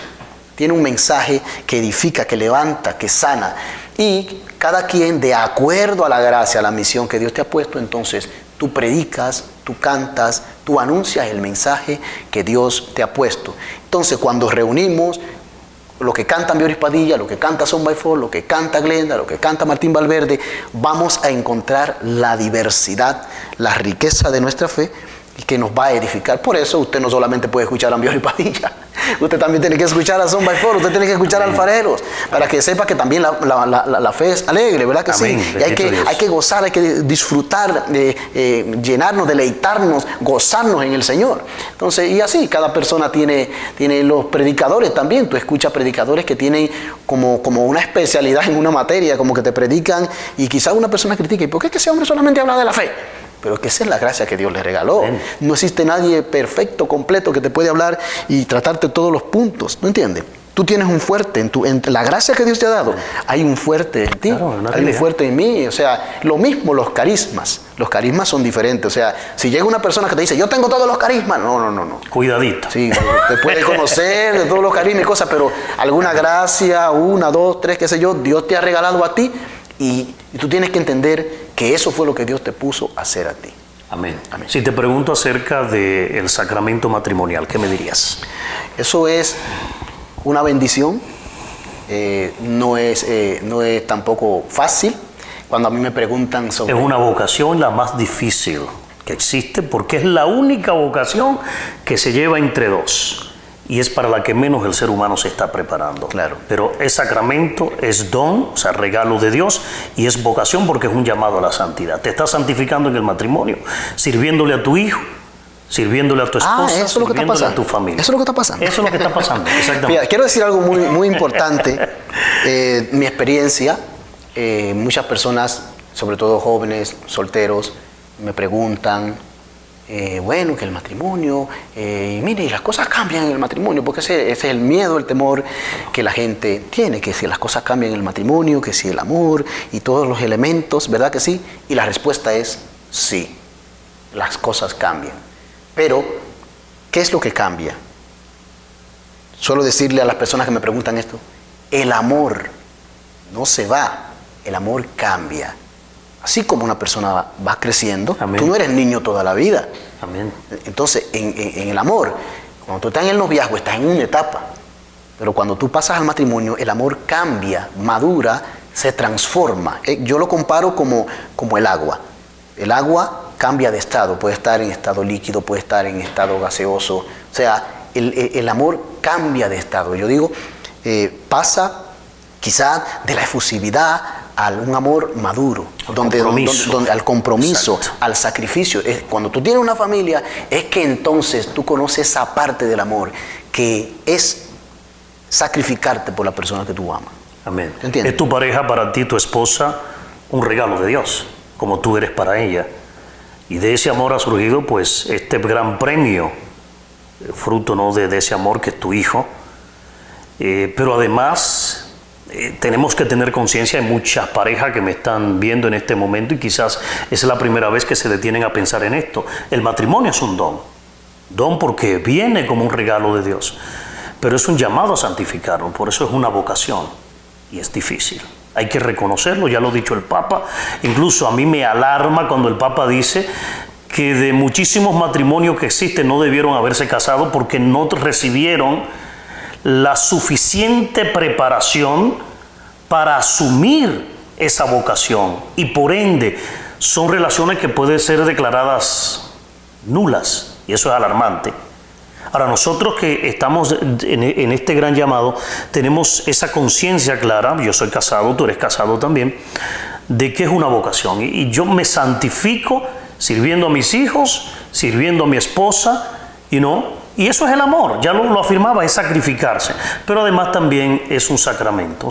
que edifica, que levanta, que sana, y cada quien, de acuerdo a la gracia, a la misión que Dios te ha puesto, entonces tú predicas, tú cantas, tú anuncias el mensaje que Dios te ha puesto. Entonces, cuando reunimos lo que canta Ambioris Padilla, lo que canta Son by Four, lo que canta Glenda, lo que canta Martín Valverde, vamos a encontrar la diversidad, la riqueza de nuestra fe, y que nos va a edificar. Por eso usted no solamente puede escuchar a Ambioris Padilla, usted también tiene que escuchar a Son by Four, usted tiene que escuchar a Alfareros, para que sepa que también la fe es alegre, ¿verdad que Amén. sí? Y hay que gozar, hay que disfrutar, llenarnos, deleitarnos, gozarnos en el Señor. Entonces, y así, cada persona tiene los predicadores también. Tú escuchas predicadores que tienen como una especialidad en una materia, como que te predican, y quizás una persona critica, ¿y por qué es que ese hombre solamente habla de la fe? Pero es que esa es la gracia que Dios le regaló. Amén. No existe nadie perfecto, completo, que te puede hablar y tratarte todos los puntos. ¿No entiendes? Tú tienes un fuerte en la gracia que Dios te ha dado. Hay un fuerte en ti, claro, hay un fuerte en mí. O sea, lo mismo los carismas. Los carismas son diferentes. O sea, si llega una persona que te dice, yo tengo todos los carismas. No. Cuidadito. Sí, te puede conocer de todos los carismas y cosas, pero alguna gracia, 1, 2, 3, qué sé yo, Dios te ha regalado a ti, y tú tienes que entender que eso fue lo que Dios te puso a hacer a ti. Amén. Amén. Si te pregunto acerca del sacramento matrimonial, ¿qué me dirías? Eso es una bendición, no es tampoco fácil. Cuando a mí me preguntan sobre... Es una vocación la más difícil que existe porque es la única vocación que se lleva entre dos y es para la que menos el ser humano se está preparando. Claro. Pero es sacramento, es don, o sea, regalo de Dios y es vocación porque es un llamado a la santidad. Te estás santificando en el matrimonio, sirviéndole a tu hijo, sirviéndole a tu esposa, eso es lo que está pasando. A tu familia. Eso es lo que está pasando. Eso es lo que está pasando, exactamente. Mira, quiero decir algo muy, muy importante. Mi experiencia, muchas personas, sobre todo jóvenes, solteros, me preguntan, bueno, que el matrimonio, y mire, las cosas cambian en el matrimonio, porque ese es el miedo, el temor que la gente tiene, que si las cosas cambian en el matrimonio, que si el amor y todos los elementos, ¿verdad que sí? Y la respuesta es sí, las cosas cambian. Pero, ¿qué es lo que cambia? Suelo decirle a las personas que me preguntan esto, el amor no se va, el amor cambia. Así como una persona va creciendo, Amén. Tú no eres niño toda la vida. Amén. Entonces, en el amor, cuando tú estás en el noviazgo, estás en una etapa. Pero cuando tú pasas al matrimonio, el amor cambia, madura, se transforma. Yo lo comparo como el agua. El agua cambia de estado, puede estar en estado líquido, puede estar en estado gaseoso. O sea, el amor cambia de estado. Yo digo, pasa quizá de la efusividad a un amor maduro, al compromiso, Exacto. al sacrificio. Cuando tú tienes una familia, es que entonces tú conoces esa parte del amor, que es sacrificarte por la persona que tú amas. Amén. ¿Entiendes? Es tu pareja para ti, tu esposa, un regalo de Dios, como tú eres para ella. Y de ese amor ha surgido pues este gran premio, fruto ¿no? de ese amor que es tu hijo. Pero además tenemos que tener conciencia, hay muchas parejas que me están viendo en este momento y quizás es la primera vez que se detienen a pensar en esto. El matrimonio es un don porque viene como un regalo de Dios, pero es un llamado a santificarlo, por eso es una vocación y es difícil. Hay que reconocerlo, ya lo ha dicho el Papa. Incluso a mí me alarma cuando el Papa dice que de muchísimos matrimonios que existen no debieron haberse casado porque no recibieron la suficiente preparación para asumir esa vocación y por ende son relaciones que pueden ser declaradas nulas y eso es alarmante. Ahora nosotros que estamos en este gran llamado tenemos esa conciencia clara, yo soy casado, tú eres casado también, de que es una vocación y yo me santifico sirviendo a mis hijos, sirviendo a mi esposa y eso es el amor, ya lo afirmaba, es sacrificarse, pero además también es un sacramento,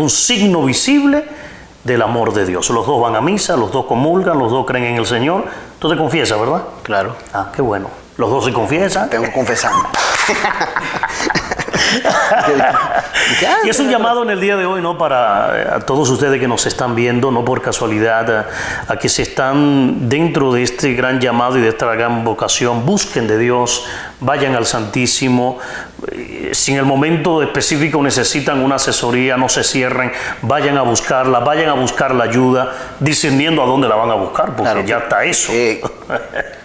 un signo visible del amor de Dios. Los dos van a misa, los dos comulgan, los dos creen en el Señor. Tú te confiesas, ¿verdad? Claro. Ah, qué bueno. Los dos se confiesan. Tengo que confesarme. Y es un llamado en el día de hoy, ¿no? Para a todos ustedes que nos están viendo, no por casualidad, a que se están dentro de este gran llamado y de esta gran vocación, busquen de Dios, vayan al Santísimo. Si en el momento específico necesitan una asesoría, no se cierren, vayan a buscarla, vayan a buscar la ayuda, discerniendo a dónde la van a buscar, porque claro, ya está eso.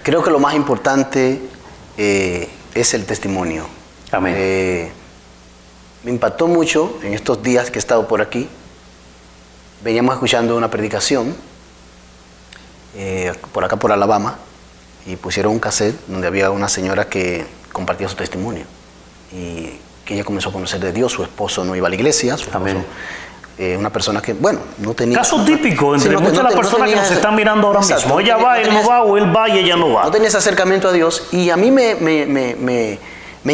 Creo que lo más importante es el testimonio. Amén. Me impactó mucho en estos días que he estado por aquí. Veníamos escuchando una predicación por acá por Alabama y pusieron un cassette donde había una señora que compartía su testimonio y que ella comenzó a conocer de Dios. Su esposo no iba a la iglesia, su esposo, Amén. Una persona que, bueno, no tenía... Caso típico entre muchas de las personas que nos están mirando ahora mismo. No ella va, él no va, o él va y ella no va. No tenía ese acercamiento a Dios y a mí me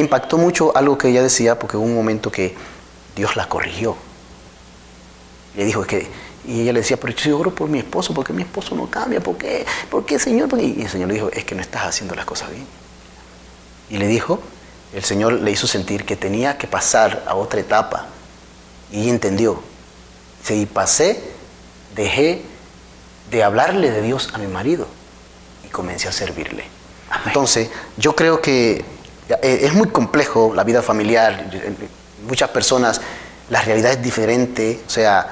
impactó mucho algo que ella decía, porque hubo un momento que Dios la corrigió. Le dijo y ella le decía, pero yo oro por mi esposo, ¿por qué mi esposo no cambia? ¿Por qué, Señor? Y el Señor le dijo, es que no estás haciendo las cosas bien. Y le dijo, el Señor le hizo sentir que tenía que pasar a otra etapa. Y ella entendió. Y dejé de hablarle de Dios a mi marido y comencé a servirle. Amén. Entonces, yo creo que es muy complejo la vida familiar. Muchas personas, la realidad es diferente, o sea,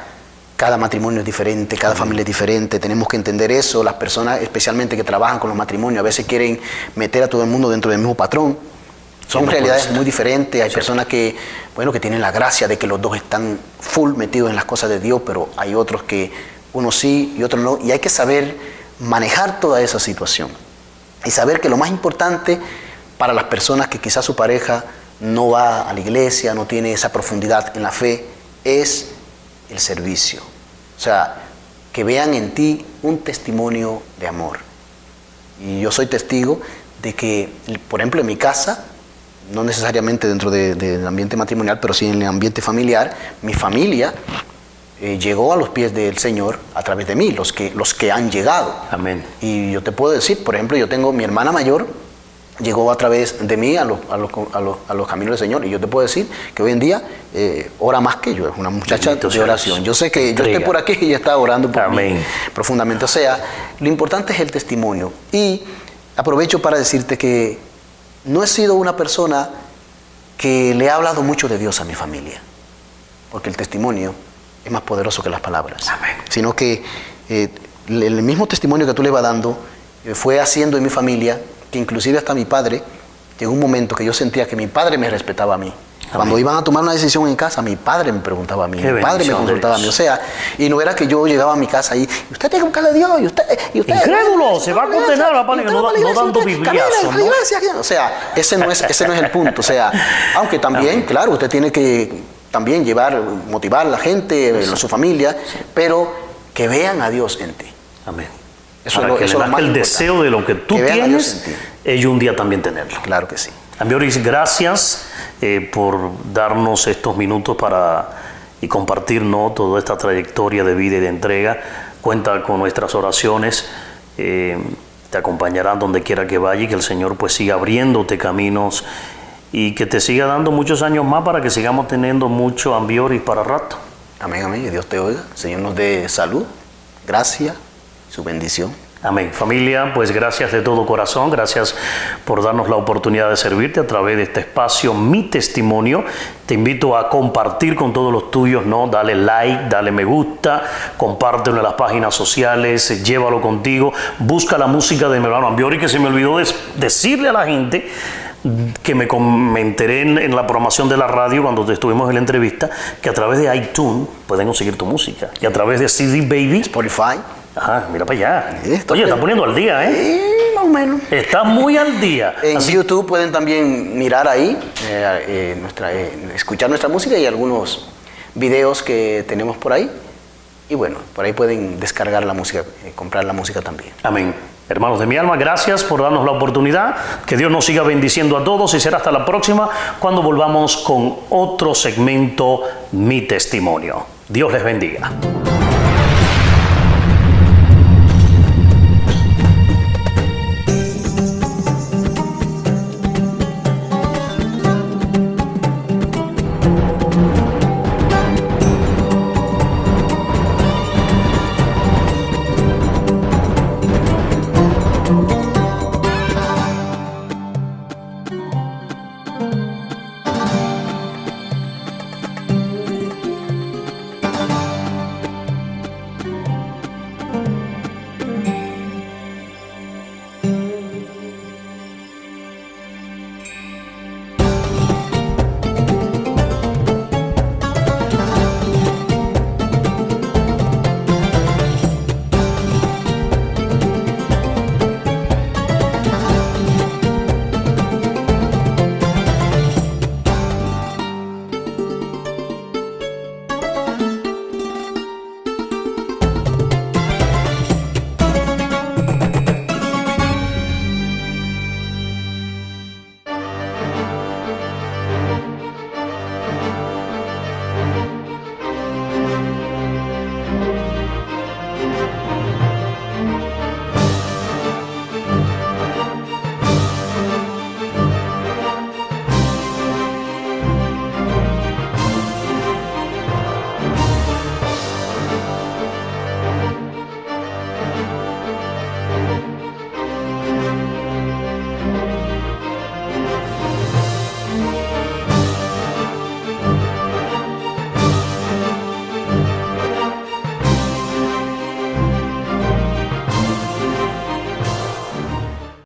cada matrimonio es diferente, cada familia es diferente, tenemos que entender eso. Las personas, especialmente que trabajan con los matrimonios, a veces quieren meter a todo el mundo dentro del mismo patrón. Son realidades muy diferentes. Hay personas que, bueno, que tienen la gracia de que los dos están full metidos en las cosas de Dios, pero hay otros que uno sí y otro no. Y hay que saber manejar toda esa situación. Y saber que lo más importante para las personas que quizás su pareja no va a la iglesia, no tiene esa profundidad en la fe, es el servicio. O sea, que vean en ti un testimonio de amor. Y yo soy testigo de que, por ejemplo, en mi casa, no necesariamente dentro del ambiente matrimonial, pero sí en el ambiente familiar, mi familia llegó a los pies del Señor a través de mí, los que han llegado. Amén. Y yo te puedo decir, por ejemplo, yo tengo mi hermana mayor, llegó a través de mí a los caminos del Señor. Y yo te puedo decir que hoy en día ora más que yo, es una muchacha de oración. Yo sé que yo estoy por aquí y ella está orando por mí profundamente. O sea, lo importante es el testimonio. Y aprovecho para decirte que no he sido una persona que le ha hablado mucho de Dios a mi familia, porque el testimonio es más poderoso que las palabras. Amén. Sino que el mismo testimonio que tú le vas dando fue haciendo en mi familia que inclusive hasta mi padre, llegó un momento que yo sentía que mi padre me respetaba a mí. Amén. Cuando iban a tomar una decisión en casa, mi padre me preguntaba a mí, mi padre me consultaba a mí. O sea, y no era que yo llegaba a mi casa y usted tiene que buscar a Dios, y usted incrédulo, se va a condenar, la pana, que no dando bibliazo, ¿no? O sea, ese no es el punto. O sea, aunque también, amén, claro, usted tiene que también motivar a la gente, a su familia, pero que vean a Dios en ti. Amén. Eso para que es lo más el deseo de lo que tú tienes, ellos un día también tenerlo. Claro que sí. Ambioris, gracias por darnos estos minutos y compartir, ¿no?, toda esta trayectoria de vida y de entrega. Cuenta con nuestras oraciones, te acompañarán donde quiera que vaya y que el Señor pues siga abriéndote caminos y que te siga dando muchos años más para que sigamos teniendo mucho Ambioris para rato. Amén, amén. Y Dios te oiga. El Señor nos dé salud, gracia, su bendición. Amén. Familia, pues gracias de todo corazón, gracias por darnos la oportunidad de servirte a través de este espacio, Mi Testimonio. Te invito a compartir con todos los tuyos, ¿no? Dale like, dale me gusta, compártelo en las páginas sociales, llévalo contigo, busca la música de mi hermano Ambiori, que se me olvidó decirle a la gente que me enteré en la programación de la radio cuando estuvimos en la entrevista, que a través de iTunes pueden conseguir tu música, y a través de CD Baby, Spotify. Ajá, mira para allá. Oye, estás poniendo al día, ¿eh? Más o menos. Estás muy al día. En YouTube pueden también mirar ahí, escuchar nuestra música y algunos videos que tenemos por ahí. Y bueno, por ahí pueden descargar la música, comprar la música también. Amén. Hermanos de mi alma, gracias por darnos la oportunidad. Que Dios nos siga bendiciendo a todos y será hasta la próxima cuando volvamos con otro segmento, Mi Testimonio. Dios les bendiga.